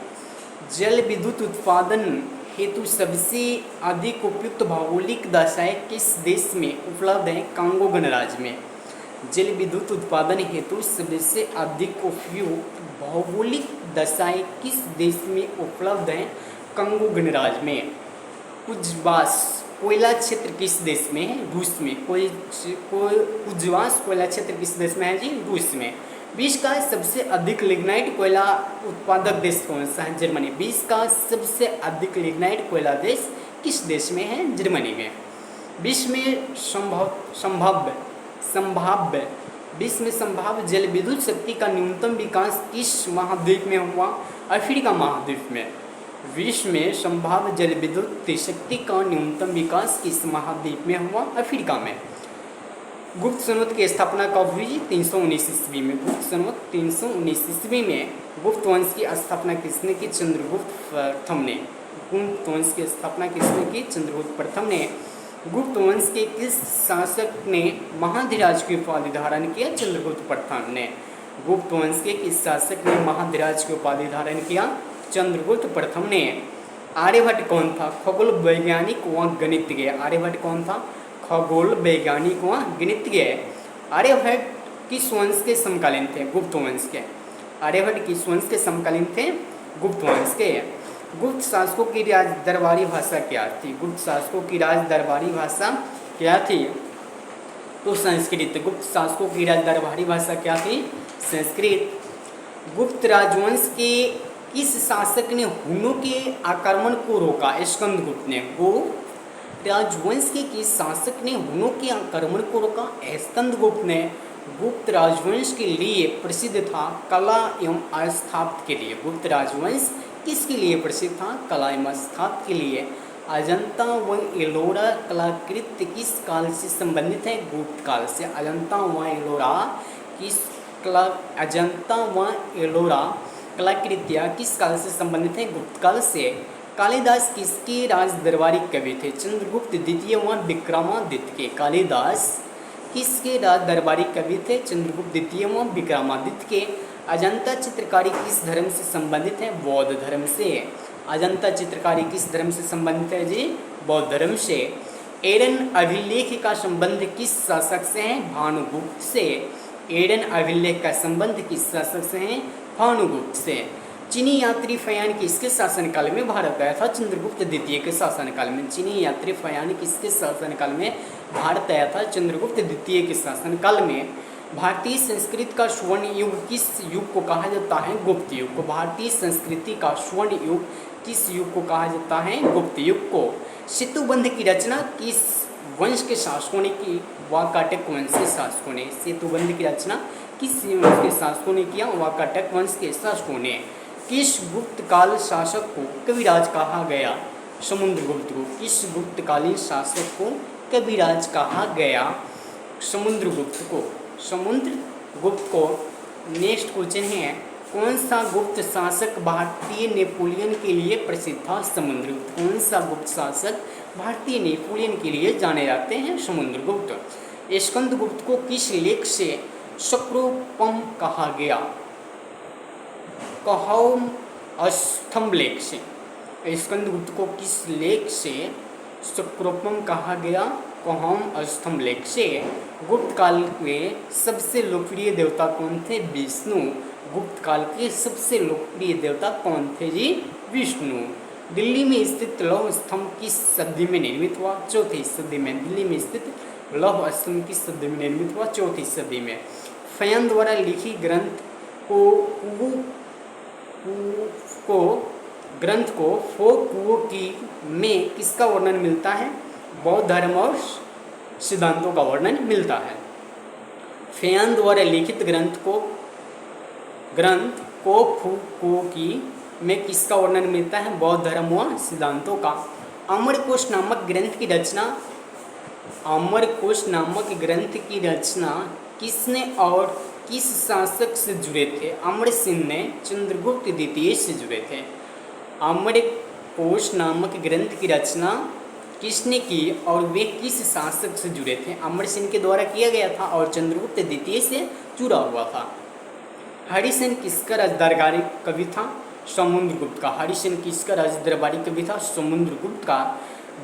जल विद्युत उत्पादन हेतु सबसे अधिक उपयुक्त भौगोलिक दशाएं किस देश में उपलब्ध है? कांगो गणराज्य में। जल विद्युत उत्पादन हेतु सबसे अधिक उपयुक्त भौगोलिक दशाएं किस देश में उपलब्ध हैं? कांगो गणराज्य में। उज्वास कोयला क्षेत्र किस देश में है? रूस में। उज्वास कोयला क्षेत्र किस देश में है जी? रूस में। विश्व का सबसे अधिक लिग्नाइट कोयला उत्पादक देश कौन सा है? जर्मनी। विश्व का सबसे अधिक लिग्नाइट कोयला देश किस देश में है? जर्मनी में। विश्व में संभाव्य जल विद्युत शक्ति का न्यूनतम विकास किस महाद्वीप में हुआ? अफ्रीका महाद्वीप में। विश्व में संभाव्य जल विद्युत शक्ति का न्यूनतम विकास किस महाद्वीप में हुआ? अफ्रीका में। गुप्त संवत की स्थापना कब हुई? 319 ईस्वी में। गुप्त संवत 319 ईस्वी में। गुप्त वंश की स्थापना किसने की? चंद्रगुप्त प्रथम ने। गुप्त वंश की स्थापना किसने की? चंद्रगुप्त प्रथम ने। गुप्त वंश के किस शासक ने महाधिराज की उपाधि धारण किया? चंद्रगुप्त प्रथम ने। गुप्त वंश के किस शासक ने महाधिराज की उपाधि धारण किया? चंद्रगुप्त प्रथम ने। आर्यभट्ट कौन था? खगोल वैज्ञानिक व गणितज्ञ। आर्यभट्ट कौन था? खगोल वैज्ञानिक व गणितज्ञ। आर्यभट्ट किस वंश के समकालीन थे? गुप्त वंश के। आर्यभट्ट किस वंश के समकालीन थे? गुप्त वंश के। गुप्त शासकों की राज दरबारी भाषा क्या थी? गुप्त शासकों की राज दरबारी भाषा क्या थी? तो संस्कृत। गुप्त शासकों की राज दरबारी भाषा क्या थी? संस्कृत। गुप्त राजवंश के किस शासक ने हुनों के आक्रमण को रोका? स्कंदगुप्त ने। गुप्त राजवंश के किस शासक ने हुनों के आक्रमण को रोका? स्कंदगुप्त ने। गुप्त राजवंश के लिए प्रसिद्ध था? कला एवं स्थापत्य के लिए। गुप्त राजवंश किसके लिए प्रसिद्ध था? कला एवं स्थापत्य के लिए। अजंता व एलोरा कलाकृति किस काल से संबंधित है? गुप्त काल से। अजंता व एलोरा कलाकृतियाँ किस काल से संबंधित है? गुप्त काल से। कालिदास किसके राज दरबारी कवि थे? चंद्रगुप्त द्वितीय व विक्रमादित्य के। कालिदास किसके राज दरबारी कवि थे? चंद्रगुप्त द्वितीय व विक्रमादित्य के। अजंता चित्रकारी किस धर्म से संबंधित है? बौद्ध धर्म से। अजंता चित्रकारी किस धर्म से संबंधित है जी? बौद्ध धर्म से। एडन अभिलेख का संबंध किस शासक से है? भानुगुप्त से। एडन अभिलेख का संबंध किस शासक से है? भानुगुप्त से। चीनी यात्री फयान किसके शासनकाल में भारत आया था? चंद्रगुप्त द्वितीय के शासनकाल में। चीनी यात्री फयान किसके शासनकाल में भारत आया था? चंद्रगुप्त द्वितीय के शासनकाल में। भारतीय संस्कृति का स्वर्ण युग किस युग को कहा जाता है? गुप्त युग को। भारतीय संस्कृति का स्वर्ण युग किस युग को कहा जाता है? गुप्त युग को। सेतुबंध की रचना किस वंश के शासकों ने की? वाकाटक वंश के शासकों ने। सेतुबंध की रचना किस वंश के शासकों ने किया? वाकाटक वंश के शासकों ने। किस गुप्त काल शासक को कविराज कहा गया? समुद्रगुप्त को। किस गुप्तकालीन शासक को कविराज कहा गया? समुद्रगुप्त को। समुद्रगुप्त को। नेक्स्ट क्वेश्चन है, कौन सा गुप्त शासक भारतीय नेपोलियन के लिए प्रसिद्ध था? समुद्रगुप्त। कौन सा गुप्त शासक भारतीय नेपोलियन के लिए जाने जाते हैं? समुद्रगुप्त। स्कंदगुप्त को किस लेख से शक्रोपम कहा गया? कौम स्तंभ लेख से। स्कंदगुप्त को किस लेख से शक्रोपम कहा गया? कौम स्तंभ लेख से। गुप्त काल में सबसे लोकप्रिय देवता कौन थे? विष्णु। गुप्त काल के सबसे लोकप्रिय देवता कौन थे जी? विष्णु। दिल्ली में स्थित लौह स्तंभ किस सदी में निर्मित हुआ? चौथी सदी में। दिल्ली में स्थित लौह स्तंभ किस सदी में निर्मित हुआ? चौथी सदी में। फयान द्वारा लिखी ग्रंथ को फोकुओ की में किसका वर्णन मिलता है? बौद्ध धर्म और सिद्धांतों का वर्णन मिलता है। फयान द्वारा लिखित ग्रंथ को फोकुओ की में किसका वर्णन मिलता है? बौद्ध धर्म व सिद्धांतों का। अमरकोश नामक ग्रंथ की रचना किसने और किस शासक से जुड़े थे? अमरसिंह ने चंद्रगुप्त द्वितीय से जुड़े थे। अमरकोश नामक ग्रंथ की रचना किसने की और वे किस शासक से जुड़े थे? अमरसिंह के द्वारा किया गया था और चंद्रगुप्त द्वितीय से जुड़ा हुआ था। हरिसेन किसका राजदरबारी कवि था? समुद्रगुप्त का। हरिसेन किसका राजदरबारी कवि था? समुद्रगुप्त का।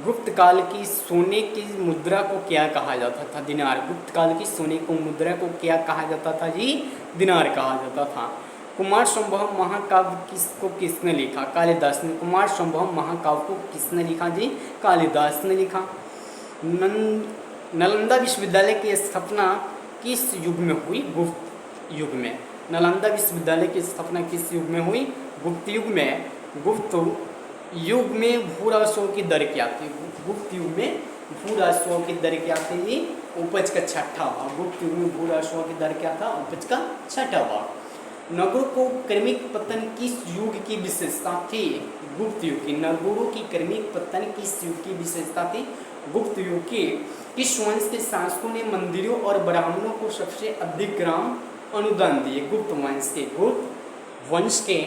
गुप्त काल की सोने की मुद्रा को क्या कहा जाता था? दिनार। गुप्त काल की सोने को मुद्रा को क्या कहा जाता था जी? दिनार कहा जाता था। कुमार संभव महाकाव्य किसने लिखा? कालिदास ने। कुमार संभव महाकाव्य को किसने लिखा जी? कालिदास ने लिखा। नालंदा विश्वविद्यालय की स्थापना किस युग में हुई? गुप्त युग में। नालंदा विश्वविद्यालय की स्थापना किस युग में हुई? गुप्त युग में। गुप्त युग में भूराजस्व की दर क्या थी? गुप्त युग में भूराजस्व की दर क्या थी? उपज का छठा भाग। गुप्त युग में भूराजस्व की दर क्या था? उपज का छठा भाग। नगरों को क्रमिक पतन किस युग की विशेषता थी? गुप्त युग की। नगरों की क्रमिक पतन किस युग की विशेषता थी? गुप्त युग की। किस वंश के शासकों ने मंदिरों और ब्राह्मणों को सबसे अधिक ग्राम अनुदान दिए? गुप्त वंश के। गुप्त वंश के।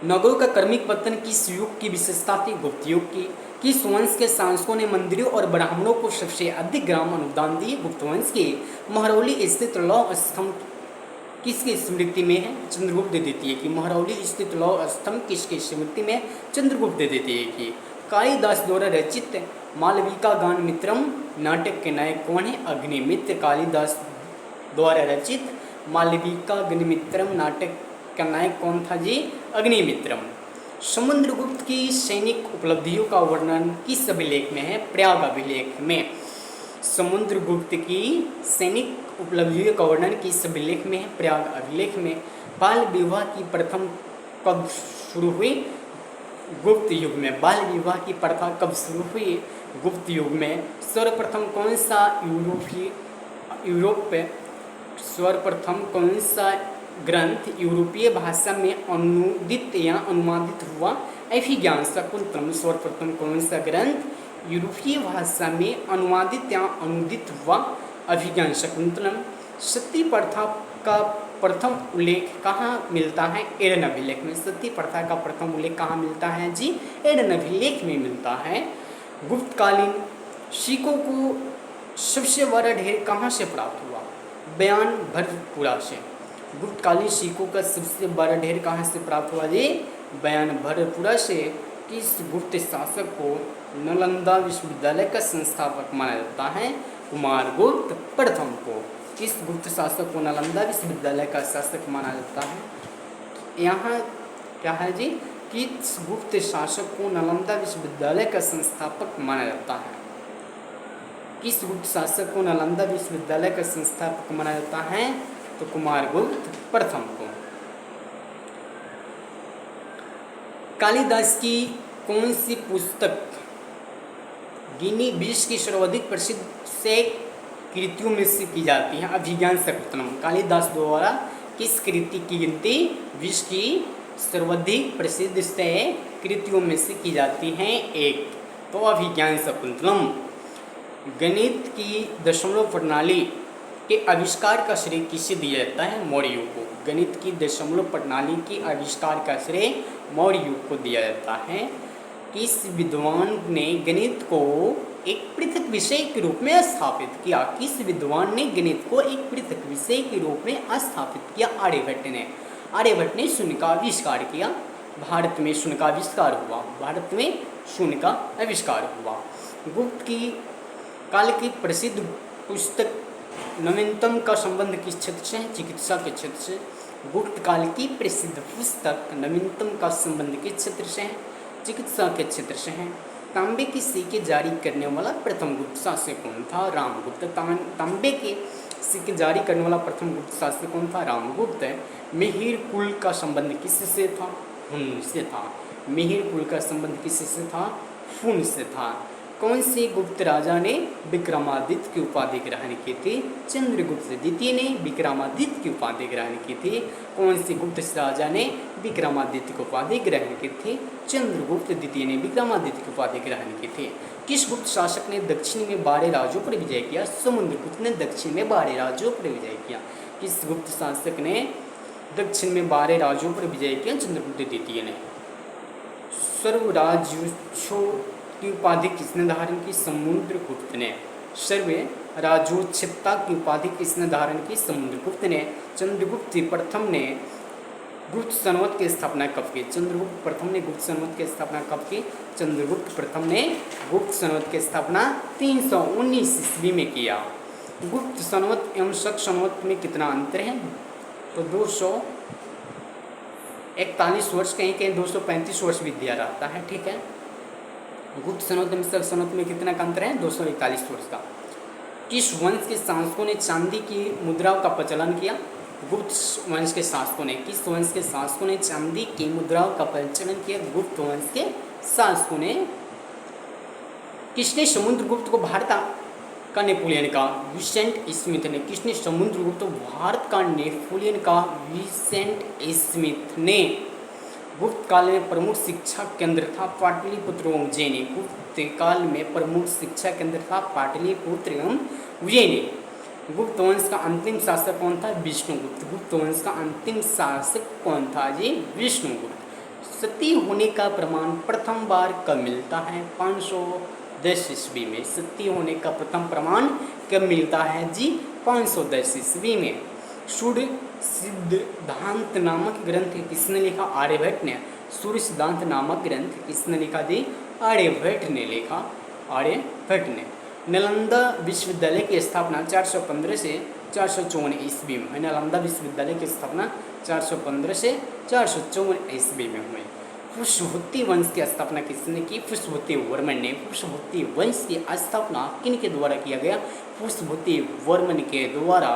नगरों का क्रमिक पतन किस युग की विशेषता थी? गुप्त युग की। किस वंश के शासकों ने मंदिरों और ब्राह्मणों को सबसे अधिक ग्राम अनुदान दिए? गुप्त वंश के। महरौली स्थित लौह स्तंभ किसकी स्मृति में है? चंद्रगुप्त द्वितीय की। महरौली स्थित लौह स्तंभ किसकी स्मृति में? चंद्रगुप्त द्वितीय की। कालिदास द्वारा रचित मालविका गान मित्रम नाटक के नायक कौन है? अग्निमित्र। कालिदास द्वारा रचित मालविका अग्निमित्रम नाटक का नायक कौन था जी? अग्निमित्रम। समुद्रगुप्त की सैनिक उपलब्धियों का वर्णन किस अभिलेख में है? प्रयाग अभिलेख में। समुद्रगुप्त की सैनिक उपलब्धियों का वर्णन किस अभिलेख में है? प्रयाग अभिलेख में। बाल विवाह की प्रथम कब शुरू हुई? गुप्त युग में। बाल विवाह की प्रथा कब शुरू हुई? गुप्त युग में। सर्वप्रथम कौन सा सर्वप्रथम कौन सा ग्रंथ यूरोपीय भाषा में अनुदित या अनुवादित हुआ? अभिज्ञान शाकुंतलम। सर्वप्रथम कौन सा ग्रंथ यूरोपीय भाषा में अनुवादित या अनुदित हुआ? अभिज्ञान शाकुंतलम। सती प्रथा का प्रथम उल्लेख कहाँ मिलता है? एडन अभिलेख में। सती प्रथा का प्रथम उल्लेख कहाँ मिलता है जी? एडन अभिलेख में मिलता है। गुप्तकालीन सिक्कों को सबसे बड़ा ढेर कहाँ से प्राप्त हुआ? बयान भरपुरा से। गुप्तकालीन सिक्कों का सबसे बड़ा ढेर कहाँ से प्राप्त हुआ जी? बयान भरपुरा से। किस गुप्त शासक को नालंदा विश्वविद्यालय का संस्थापक माना जाता है? कुमारगुप्त प्रथम को। किस गुप्त शासक को नालंदा विश्वविद्यालय का शासक माना जाता है? यहाँ क्या है जी? किस गुप्त शासक को नालंदा विश्वविद्यालय का संस्थापक माना जाता है? किस गुप्त शासक को नालंदा विश्वविद्यालय का संस्थापक माना जाता है? तो कुमारगुप्त प्रथम को। कालिदास की कौन सी पुस्तक गिनी विश्व की सर्वाधिक प्रसिद्ध से कृतियों में से की जाती है? अभिज्ञान शाकुंतलम। कालिदास द्वारा किस कृति की गिनती विश्व की सर्वाधिक प्रसिद्ध से कृतियों में से की जाती है? एक, तो अभिज्ञान शाकुंतलम। गणित की दशमलव प्रणाली के आविष्कार का श्रेय किसे दिया जाता है? मौर्य युग को। गणित की दशमलव प्रणाली के आविष्कार का श्रेय मौर्य युग को दिया जाता है। किस विद्वान ने गणित को एक पृथक विषय के रूप में स्थापित किया? किस विद्वान ने गणित को एक पृथक विषय के रूप में स्थापित किया? आर्यभट्ट ने। आर्यभट्ट ने शून्य का आविष्कार किया। भारत में शून्य का आविष्कार हुआ। भारत में शून्य का आविष्कार हुआ। गुप्त की काल की प्रसिद्ध पुस्तक नवीनतम का संबंध किस क्षेत्र से है? चिकित्सा के क्षेत्र से। गुप्त काल की प्रसिद्ध पुस्तक नवीनतम का संबंध किस क्षेत्र से है? चिकित्सा के क्षेत्र से है। तांबे के सिक्के जारी करने वाला प्रथम गुप्त शासक कौन था? रामगुप्त। तांबे के सिक्के जारी करने वाला प्रथम गुप्त शासक कौन था? रामगुप्त। मिहिर कुल का संबंध किससे था? हुन से था। मिहिर कुल का संबंध किससे था? हुन से था। कौन से गुप्त राजा ने विक्रमादित्य की उपाधि ग्रहण की थी? चंद्रगुप्त द्वितीय ने विक्रमादित्य की उपाधि ग्रहण की थी। कौन से गुप्त राजा ने विक्रमादित्य की उपाधि ग्रहण की थी? चंद्रगुप्त द्वितीय ने विक्रमादित्य की उपाधि ग्रहण की थी। किस गुप्त शासक ने दक्षिण में 12 राज्यों पर विजय किया? समुद्रगुप्त ने दक्षिण में 12 राज्यों पर विजय किया। किस गुप्त शासक ने दक्षिण में 12 राज्यों पर विजय किया? चंद्रगुप्त द्वितीय ने। सर्वराज्योत्सव की उपाधि किसने धारण की? समुद्रगुप्त ने। सर्व राजोचितता की उपाधि किसने धारण की? समुद्रगुप्त ने। चंद्रगुप्त प्रथम ने गुप्त संवत की स्थापना कब की? चंद्रगुप्त प्रथम ने गुप्त संवत की स्थापना कब की? चंद्रगुप्त प्रथम ने गुप्त संवत की स्थापना 319 ईस्वी में किया। गुप्त संवत एवं शक संवत में कितना अंतर है? तो 241 वर्ष, कहीं कहीं 235 वर्ष विद्या रहता है। ठीक है। गुप्त संवत में शक संवत में कितना का अंतर है? 241 वर्ष का। किस वंश के शासकों ने चांदी की मुद्राओं का प्रचलन किया? गुप्त वंश के शासकों ने। किस वंश के शासकों ने चांदी की मुद्राओं का प्रचलन किया? गुप्त वंश के शासकों ने। किसने समुद्रगुप्त को भारत का नेपोलियन का? विसेंट स्मिथ ने। किसने समुद्रगुप्त को भारत का नेपोलियन का? विसेंट स्मिथ ने। गुप्त काल में प्रमुख शिक्षा केंद्र था पाटलिपुत्र एवं उज्जैनी। गुप्त काल में प्रमुख शिक्षा केंद्र था पाटलिपुत्र एवं उज्जैनी। गुप्त वंश का अंतिम शासक कौन था? विष्णुगुप्त। गुप्त वंश का अंतिम शासक कौन था जी? विष्णुगुप्त। सती होने का प्रमाण प्रथम बार कब मिलता है? 510 ईस्वी में सती होने का प्रथम प्रमाण कब मिलता है जी? 510 ईस्वी में। सूर्य सिद्धांत नामक ग्रंथ किसने लिखा? आर्यभट्ट ने। सूर्य सिद्धांत नामक ग्रंथ किसने लिखा जी? आर्यभट्ट ने लिखा, आर्यभट्ट ने। नालंदा विश्वविद्यालय की स्थापना 415 से 454 ईस्वी में। नालंदा विश्वविद्यालय की स्थापना 415 से 454 ईस्वी में हुई। पुष्पवती वंश की स्थापना किसने की? पुष्पवती वर्मन ने। पुष्पवती वंश की स्थापना किन के द्वारा किया गया? पुष्पवती वर्मन के द्वारा।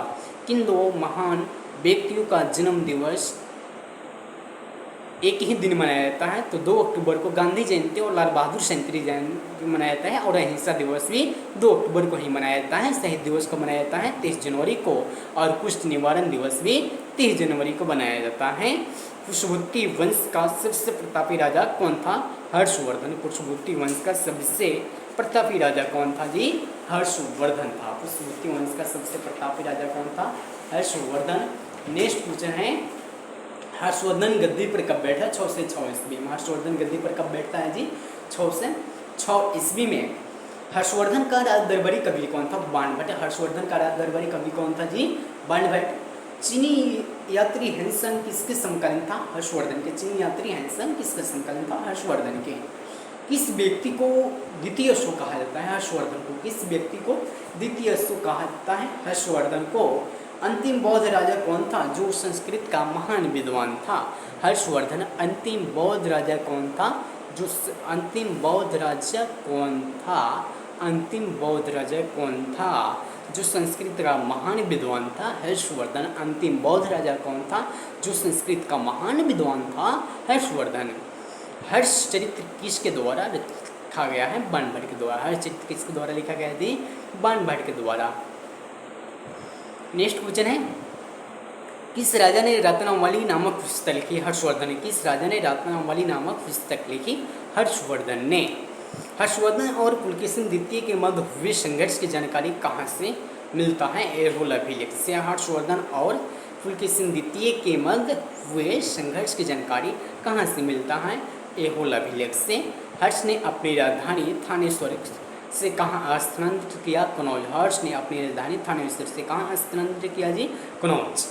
किन दो महान व्यक्तियों का जन्म दिवस एक ही दिन मनाया जाता है? तो 2 अक्टूबर को गांधी जयंती और लाल बहादुर शास्त्री जयंती मनाया जाता है, और अहिंसा दिवस भी 2 अक्टूबर को ही मनाया जाता है। शहीद दिवस को मनाया जाता है 23 जनवरी को, और कुष्ठ निवारण दिवस भी 23 जनवरी को मनाया जाता है। पुष्पवती वंश का सबसे प्रतापी राजा कौन था? हर्षवर्धन। पुष्पवती वंश का सबसे प्रतापी राजा कौन था जी? हर्षवर्धन था। पुष्पवती वंश का सबसे प्रतापी राजा कौन था? हर्षवर्धन। नेक्स्ट क्वेश्चन है, हर्षवर्धन गद्दी पर कब बैठा? 6 से 6 ईस्वी में। हर्षवर्धन गद्दी पर कब बैठता है जी? 6 से 6 ईस्वी में। हर्षवर्धन का राज दरबारी कवि कौन था? बाणभट्ट। हर्षवर्धन का राज दरबारी कवि कौन था जी? बाणभट्ट। चीनी यात्री हैंसन किसके समकालीन था? हर्षवर्धन के। चीनी यात्री हैंसन किसके समकालीन था? हर्षवर्धन के। किस व्यक्ति को द्वितीय अशोक कहा जाता है? हर्षवर्धन को। किस व्यक्ति को द्वितीय अशोक कहा जाता है? हर्षवर्धन को। अंतिम बौद्ध राजा कौन था जो संस्कृत का महान विद्वान था? हर्षवर्धन। अंतिम बौद्ध राजा कौन था जो अंतिम बौद्ध राजा कौन था? अंतिम बौद्ध राजा कौन था जो संस्कृत का महान विद्वान था? हर्षवर्धन। अंतिम बौद्ध राजा कौन था जो संस्कृत का महान विद्वान था? हर्षवर्धन। हर्ष चरित्र किसके द्वारा लिखा गया है? बाणभट्ट के द्वारा। हर्ष चरित्र किसके द्वारा लिखा गया है? बाणभट्ट के द्वारा। नेक्स्ट क्वेश्चन है, किस राजा ने रत्नावली नामक पुस्तक लिखी? हर्षवर्धन ने। किस राजा ने रत्नावली नामक पुस्तक लिखी? हर्षवर्धन ने। हर्षवर्धन और पुलकेशिन द्वितीय के मध्य हुए संघर्ष की जानकारी कहाँ से मिलता है? एहोल अभिलेख से। हर्षवर्धन और पुलकेशिन द्वितीय के मध्य हुए संघर्ष की जानकारी कहाँ से मिलता है? एहोल अभिलेख से। हर्ष ने अपनी राजधानी थानेश्वर से कहाँ स्थानांतरित किया? कनौज। हर्ष ने अपनी राजधानी थानेश्वर से कहाँ स्थानांतरित किया जी? कनौज।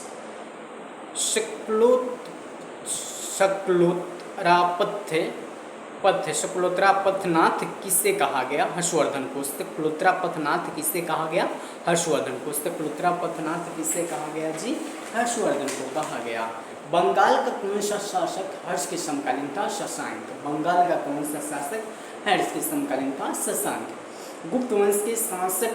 शकलोत्तरापथनाथ किससे कहा गया? हर्षवर्धन को। शकलोत्तरापथनाथ किससे कहा गया? हर्षवर्धन को। शकलोत्तरापथनाथ किससे कहा गया जी? हर्षवर्धन को कहा गया। बंगाल का कौन सा शासक हर्ष के समकालीन था? शशांक। बंगाल का कौन सा शासक हर्ष के समकालीन था? शशांक। गुप्त वंश के शासक,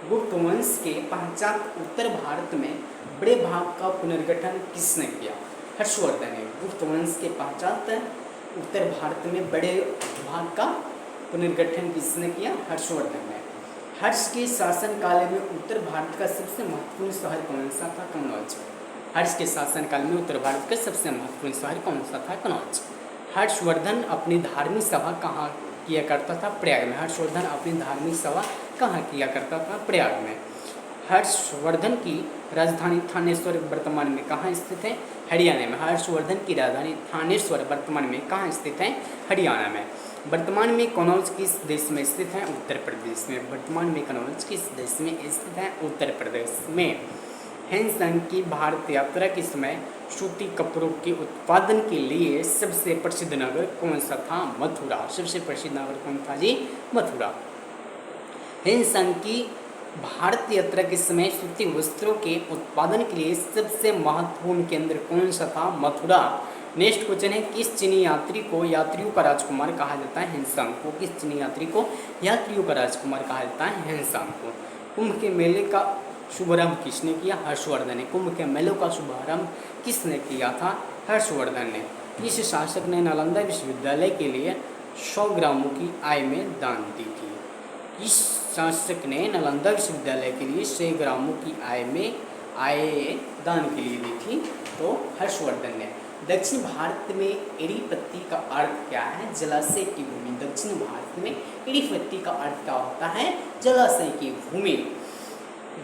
गुप्त वंश के पश्चात उत्तर भारत में बड़े भाग का पुनर्गठन किसने किया? हर्षवर्धन ने। गुप्त वंश के पश्चात उत्तर भारत में बड़े भाग का पुनर्गठन किसने किया? हर्षवर्धन ने। हर्ष के शासन काल में उत्तर भारत का सबसे महत्वपूर्ण शहर कौन सा था? कनौज। हर्ष के शासन काल में उत्तर भारत का सबसे महत्वपूर्ण शहर कौन सा था? कनौज। हर्षवर्धन अपनी धार्मिक सभा कहाँ किया करता था? प्रयाग में। हर्षवर्धन अपनी धार्मिक सभा कहाँ किया करता था? प्रयाग में। हर्षवर्धन की राजधानी थानेश्वर वर्तमान में कहाँ स्थित है? हरियाणा में। हर्षवर्धन की राजधानी थानेश्वर वर्तमान में कहाँ स्थित है? हरियाणा में। वर्तमान में कनौज किस देश में स्थित है? उत्तर प्रदेश में। वर्तमान में कनौज किस देश में स्थित है? उत्तर प्रदेश में। हैंसन की भारत यात्रा के समय सूती कपड़ों के उत्पादन के लिए सबसे प्रसिद्ध नगर कौन सा था? मथुरा। सबसे प्रसिद्ध नगर कौन था जी? मथुरा। हैंसन की भारत यात्रा के समय सूती वस्त्रों के उत्पादन के लिए सबसे महत्वपूर्ण केंद्र कौन सा था? मथुरा। नेक्स्ट क्वेश्चन है, किस चीनी यात्री को यात्रियों का राजकुमार कहा जाता है? हैंसान को। किस चीनी यात्री को यात्रियों का राजकुमार कहा जाता है? हैंसान को। कुंभ के मेले का शुभारंभ किसने किया? हर्षवर्धन ने। कुंभ के मेलों का शुभारंभ किसने किया था? हर्षवर्धन ने। इस शासक ने नालंदा विश्वविद्यालय के लिए 100 ग्रामों की आय में दान दी थी। इस शासक ने नालंदा विश्वविद्यालय के लिए 100 ग्रामों की आय दान के लिए दी थी, तो हर्षवर्धन ने। दक्षिण भारत में एड़ीपत्ती का अर्थ क्या है? जलाशय की भूमि। दक्षिण भारत में एड़ीपत्ती का अर्थ क्या होता है? जलाशय की भूमि।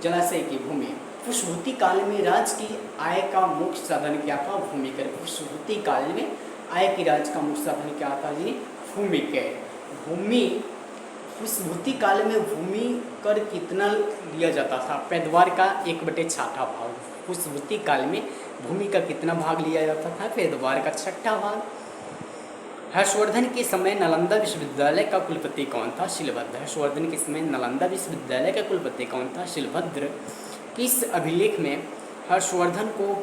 जलाशय की भूमि। पुष्पवती काल में राज्य की आय का मुख्य साधन क्या था? भूमिकर। पुष्पवती काल में आय के राज का मुख्य साधन क्या था जी? भूमि कर। भूमि उस भूति काल में भूमि कर कितना लिया जाता था? पैदावार का 1/6 भाग। उस भूति काल में भूमि का कितना भाग लिया जाता था? पैदावार का 6ठा भाग। हर्षवर्धन के समय नालंदा विश्वविद्यालय का कुलपति कौन था? शिलभद्र। हर्षवर्धन के समय नालंदा विश्वविद्यालय का कुलपति कौन था? शिलभद्र। किस अभिलेख में हर्षवर्धन को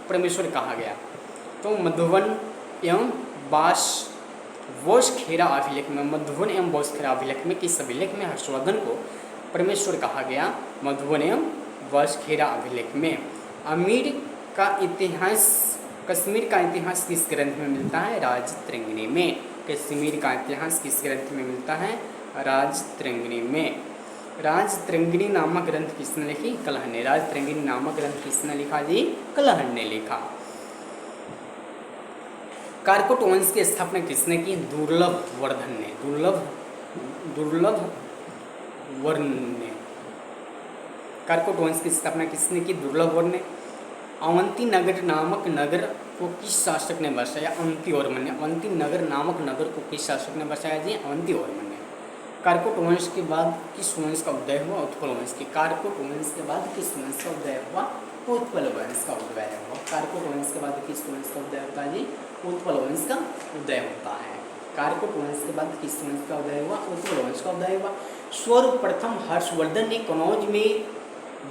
परमेश्वर कहा गया? तो मधुबन एवं बोसखेरा अभिलेख में। मधुबन एवं बोसखेरा अभिलेख में किस अभिलेख में हर्षवर्धन को परमेश्वर कहा गया? मधुबन एवं बोसखेरा अभिलेख में। कश्मीर का इतिहास किस ग्रंथ में मिलता है? राजतरंगिणी में। कश्मीर का इतिहास किस ग्रंथ में मिलता है? राजतरंगिणी में। राजतरंगिणी नामक ग्रंथ किसने लिखी? कलहर ने। राजतरंगिणी नामक ग्रंथ किसने लिखा जी? कलहर ने लिखा। कारकोट वंश की स्थापना किसने की? दुर्लभ वर्धन ने। दुर्लभ वर्धन ने कारकोट वंश की स्थापना किसने की? दुर्लभ वर्धन ने। अवंती नगर नामक नगर को किस शासक ने बसाया? अवंतीवर्मन ने। अवंती नगर नामक नगर को किस शासक ने बसाया जी? अवंतीवर्मन ने। कारकोट वंश के बाद किस वंश का उदय हुआ? उत्पल वंश के। कारकोट वंश के बाद किस वंश का उदय हुआ? उत्पल वंश का उदय हुआ। कारकोट वंश के बाद किस वंश का उदय होता है जी? उत्पल वंश का उदय होता है। कारकोट वंश के बाद किस वंश का उदय हुआ? उत्पल वंश का उदय हुआ। सर्वप्रथम हर्षवर्धन ने कनौज में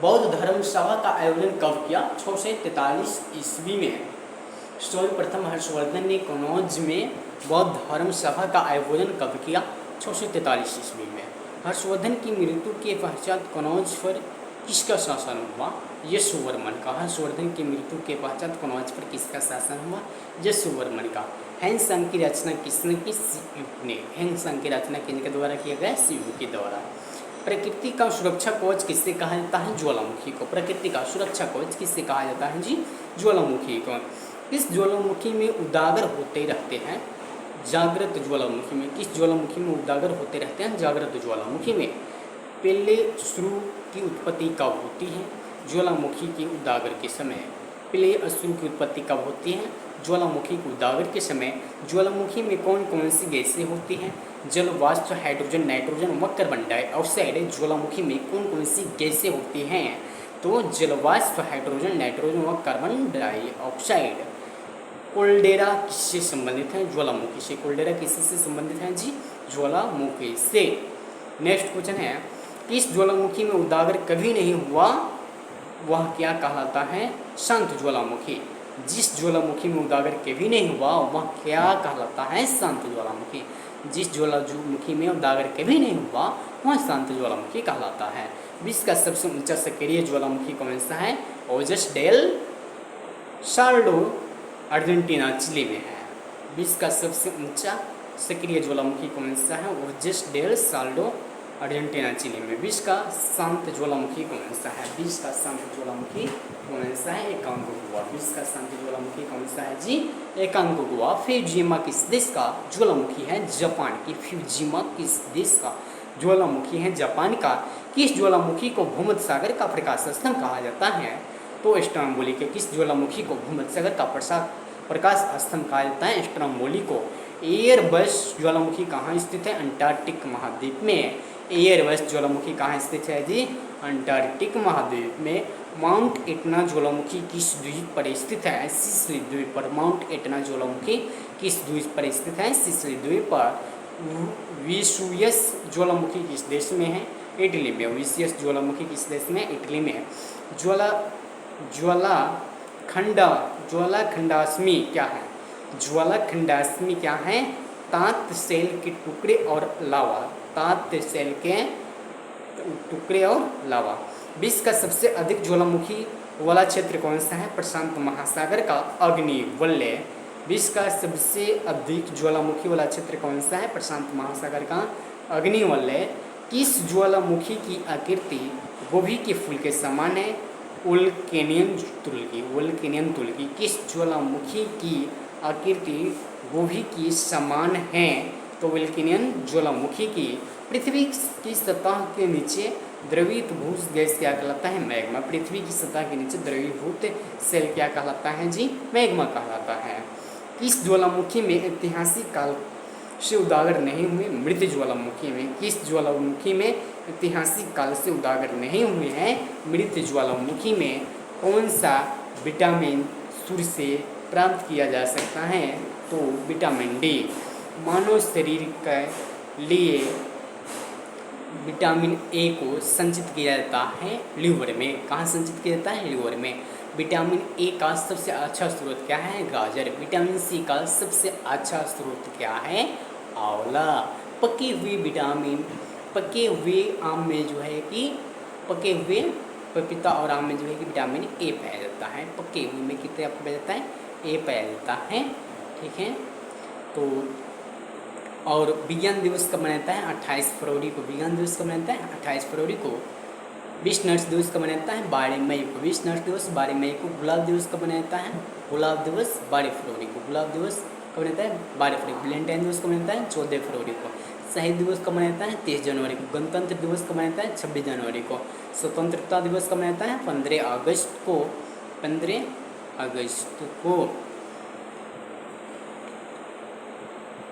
बौद्ध धर्म सभा का आयोजन कब किया? 643 ईस्वी में। सर्वप्रथम हर्षवर्धन ने कनौज में बौद्ध धर्म सभा का आयोजन कब किया? 643 ईस्वी में। हर्षवर्धन की मृत्यु के पश्चात कनौज पर किसका शासन हुआ? यशोवर्मन का। हर्षवर्धन की मृत्यु के पश्चात कनौज पर किसका शासन हुआ? यशोवर्मन का। हैंसंग की रचना किसने की? शिवयुग ने। हैंसंग की रचना किनके द्वारा किया गया? शिवयुग के द्वारा। प्रकृति का सुरक्षा कवच किससे कहा जाता है? ज्वालामुखी को। प्रकृति का सुरक्षा कवच किससे कहा जाता है जी? ज्वालामुखी को। इस ज्वालामुखी में उजागर होते रहते हैं? जागृत ज्वालामुखी में। किस ज्वालामुखी में उजागर होते रहते हैं? जागृत ज्वालामुखी में। पहले शुरू की उत्पत्ति कब होती है? ज्वालामुखी के उजागर के समय। पहले अश्रु की उत्पत्ति कब होती है? ज्वालामुखी के उजागर के समय। ज्वालामुखी में कौन कौन सी गैसें होती हैं? जल, वाष्प, हाइड्रोजन, नाइट्रोजन व कार्बन डाइऑक्साइड। ज्वालामुखी में कौन कौन सी गैसें होती हैं? तो जल, वाष्प, हाइड्रोजन, नाइट्रोजन व कार्बन डाइऑक्साइड। कोल्डेरा किससे संबंधित है? ज्वालामुखी से। कोल्डेरा किससे संबंधित है जी? ज्वालामुखी से। नेक्स्ट क्वेश्चन है, किस ज्वालामुखी में उजागर कभी नहीं हुआ वह क्या कहलाता है? शांत ज्वालामुखी। जिस ज्वालामुखी में उजागर कभी नहीं हुआ वह क्या कहलाता है? शांत ज्वालामुखी। जिस ज्वालामुखी में उजागर कभी नहीं हुआ वह शांत ज्वालामुखी कहलाता है। विश्व का सबसे ऊंचा सक्रिय ज्वालामुखी कौन सा है? ओजस डेल साल्डो, अर्जेंटीना, चिली में है। विश्व का सबसे ऊंचा सक्रिय ज्वालामुखी कौन सा है? ओजस डेल साल्डो, अर्जेंटीना, चिली में। विश्व का शांत ज्वालामुखी कौन सा है? विश्व का शांत ज्वालामुखी कौन सा है? एकांकोगुआ। विश्व का शांत ज्वालामुखी कौन सा है जी? एकांकोगुआ। फ्यूजिमा किस देश का ज्वालामुखी है? जापान की। फ्यूजिमा किस देश का ज्वालामुखी है? जापान का। किस ज्वालामुखी को भूमध्य सागर का प्रकाश स्तंभ कहा जाता है? तो स्ट्रोम्बोली के। किस ज्वालामुखी को भूमध्य सागर का प्रकाश स्तंभ कहा जाता है? स्ट्रोम्बोली को। एयरबस ज्वालामुखी कहाँ स्थित है? अंटार्कटिक महाद्वीप में। एयरबस ज्वालामुखी कहाँ स्थित है जी? अंटार्कटिक महाद्वीप में। माउंट एटना ज्वालामुखी किस द्वीप पर स्थित है? सिसिली द्वीप पर। माउंट एटना ज्वालामुखी किस द्वीप पर स्थित है? सिसिली द्वीप पर। विसुयस ज्वालामुखी किस देश में है? इटली में। विसुयस ज्वालामुखी किस देश में? इटली में। ज्वालाखंडाश्मी क्या है? ज्वालाखंडाश्मी क्या है? तांत सेल के टुकड़े और लावा। तांत सेल के टुकड़े और लावा। विश्व का सबसे अधिक ज्वालामुखी वाला क्षेत्र कौन सा है? प्रशांत महासागर का अग्निवलय। विश्व का सबसे अधिक ज्वालामुखी वाला क्षेत्र कौन सा है? प्रशांत महासागर का अग्निवलय। किस ज्वालामुखी की आकृति गोभी के फूल के समान है? वोल्केनियन तुर्की। वोल्केनियन तुर्की। किस ज्वालामुखी की आकृति गोभी की समान है? तो वोल्केनियन ज्वालामुखी की। पृथ्वी की सतह के नीचे द्रवीभूत गैस क्या कहलाता है? मैग्मा। पृथ्वी की सतह के नीचे द्रवीभूत सेल क्या कहलाता है जी? मैग्मा कहलाता है। किस ज्वालामुखी में ऐतिहासिक काल से उजागर नहीं हुए? मृत ज्वालामुखी में। किस ज्वालामुखी में ऐतिहासिक काल से उजागर नहीं हुए हैं? मृत ज्वालामुखी में। कौन सा विटामिन सूर्य से प्राप्त किया जा सकता है? तो विटामिन डी। मानव शरीर के लिए विटामिन ए को संचित किया जाता है लीवर में। कहाँ संचित किया जाता है? लीवर में। विटामिन ए का सबसे अच्छा स्रोत क्या है? गाजर। विटामिन सी का सबसे अच्छा स्रोत क्या है? आंवला। पके हुए विटामिन, पके हुए आम में जो है कि पके हुए पपीता और आम में जो है कि विटामिन ए पाया जाता है। पके हुए में कितने आपको पाया जाता है? ए पाया जाता है। ठीक है। तो और विज्ञान दिवस कब मनाता है? 28 फरवरी को। विज्ञान दिवस कब मनाता है? 28 फरवरी को। विश्व नर्स दिवस कब मनाता है? 12 मई को। विश्व नर्स दिवस 12 मई को। गुलाब दिवस कब मनाता है? गुलाब दिवस 12 फरवरी को। गुलाब दिवस कब मनाता है? 12 फरवरी को। वैलेंटाइन दिवस कब मनाता है? 14 फरवरी को। शहीद दिवस कब मनाता है? 23 जनवरी को। गणतंत्र दिवस कब मनाता है? 26 जनवरी को। स्वतंत्रता दिवस कब मनाता है? 15 अगस्त को। 15 अगस्त को।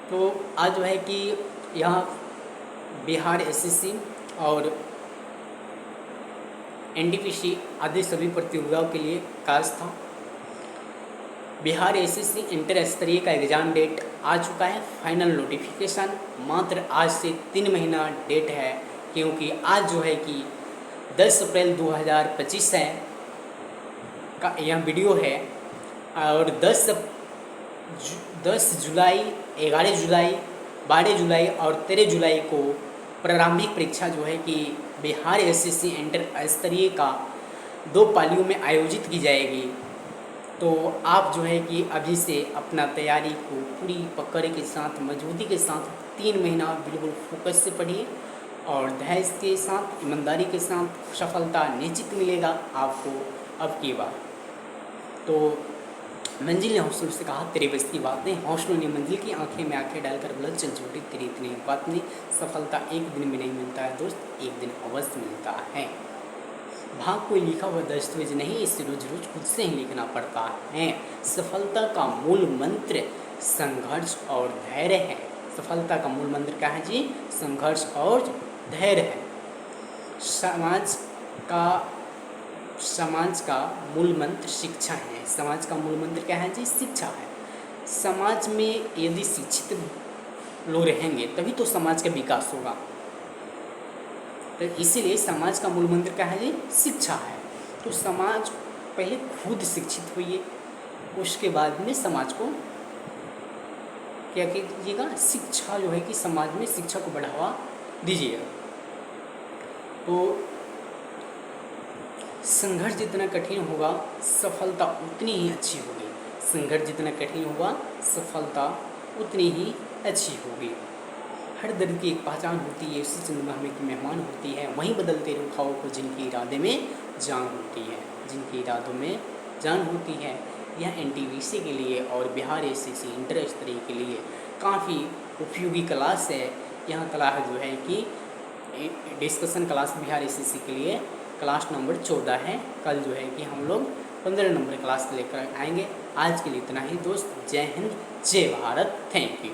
तो आज जो है कि यहाँ बिहार एसएससी और एनटीपीसी आदि सभी प्रतियोगिताओं के लिए काज था। बिहार एसएससी इंटर स्तरीय का एग्ज़ाम डेट आ चुका है। फाइनल नोटिफिकेशन मात्र आज से 3 महीना डेट है, क्योंकि आज जो है कि 10 अप्रैल 2025 है का यह वीडियो है। और 10 जुलाई, 11 जुलाई, 12 जुलाई और 13 जुलाई को प्रारंभिक परीक्षा जो है कि बिहार एसएससी इंटर स्तरीय का 2 पालियों में आयोजित की जाएगी। तो आप जो है कि अभी से अपना तैयारी को पूरी पकड़ के साथ, मजबूती के साथ 3 महीना बिल्कुल फोकस से पढ़िए और धैर्य के साथ, ईमानदारी के साथ सफलता निश्चित मिलेगा आपको अब की बार। तो मंजिल ने हौसलों से कहा तेरे बस की बात नहीं, हौसलों ने मंजिल की आंखें में आंखें डालकर बुलंद चल छोटी तेरी इतनी बात नहीं। सफलता एक दिन में नहीं मिलता है दोस्त, एक दिन अवश्य मिलता है। भाग कोई लिखा हुआ दस्तावेज नहीं, इसे रोज रोज खुद से ही लिखना पड़ता है। सफलता का मूल मंत्र संघर्ष और धैर्य है। सफलता का मूल मंत्र क्या है जी? संघर्ष और धैर्य है। समाज का मूल मंत्र शिक्षा है। समाज का मूल मंत्र क्या है जी? शिक्षा है। समाज में यदि शिक्षित लोग रहेंगे तभी तो समाज का विकास होगा। तो इसीलिए समाज का मूल मंत्र क्या है जी? शिक्षा है। तो समाज पहले खुद शिक्षित होइए, उसके बाद में समाज को क्या कीजिएगा? शिक्षा जो है कि समाज में शिक्षा को बढ़ावा दीजिएगा। तो संघर्ष जितना कठिन होगा सफलता उतनी ही अच्छी होगी। संघर्ष जितना कठिन होगा सफलता उतनी ही अच्छी होगी। हर दर्द की एक पहचान होती है, उसी चंद्रमा में की मेहमान होती है। वहीं बदलते रुखाओं को जिनके इरादे में जान होती है, जिनके इरादों में जान होती है। यह एनटीपीसी के लिए और बिहार एसएससी इंटर स्तरीय के लिए काफ़ी उपयोगी क्लास है। यह क्लास जो है कि डिस्कशन क्लास बिहार एसएससी के लिए क्लास नंबर 14 है। कल जो है कि हम लोग 15 नंबर क्लास लेकर आएंगे। आज के लिए इतना ही दोस्त। जय हिंद, जय भारत। Thank you.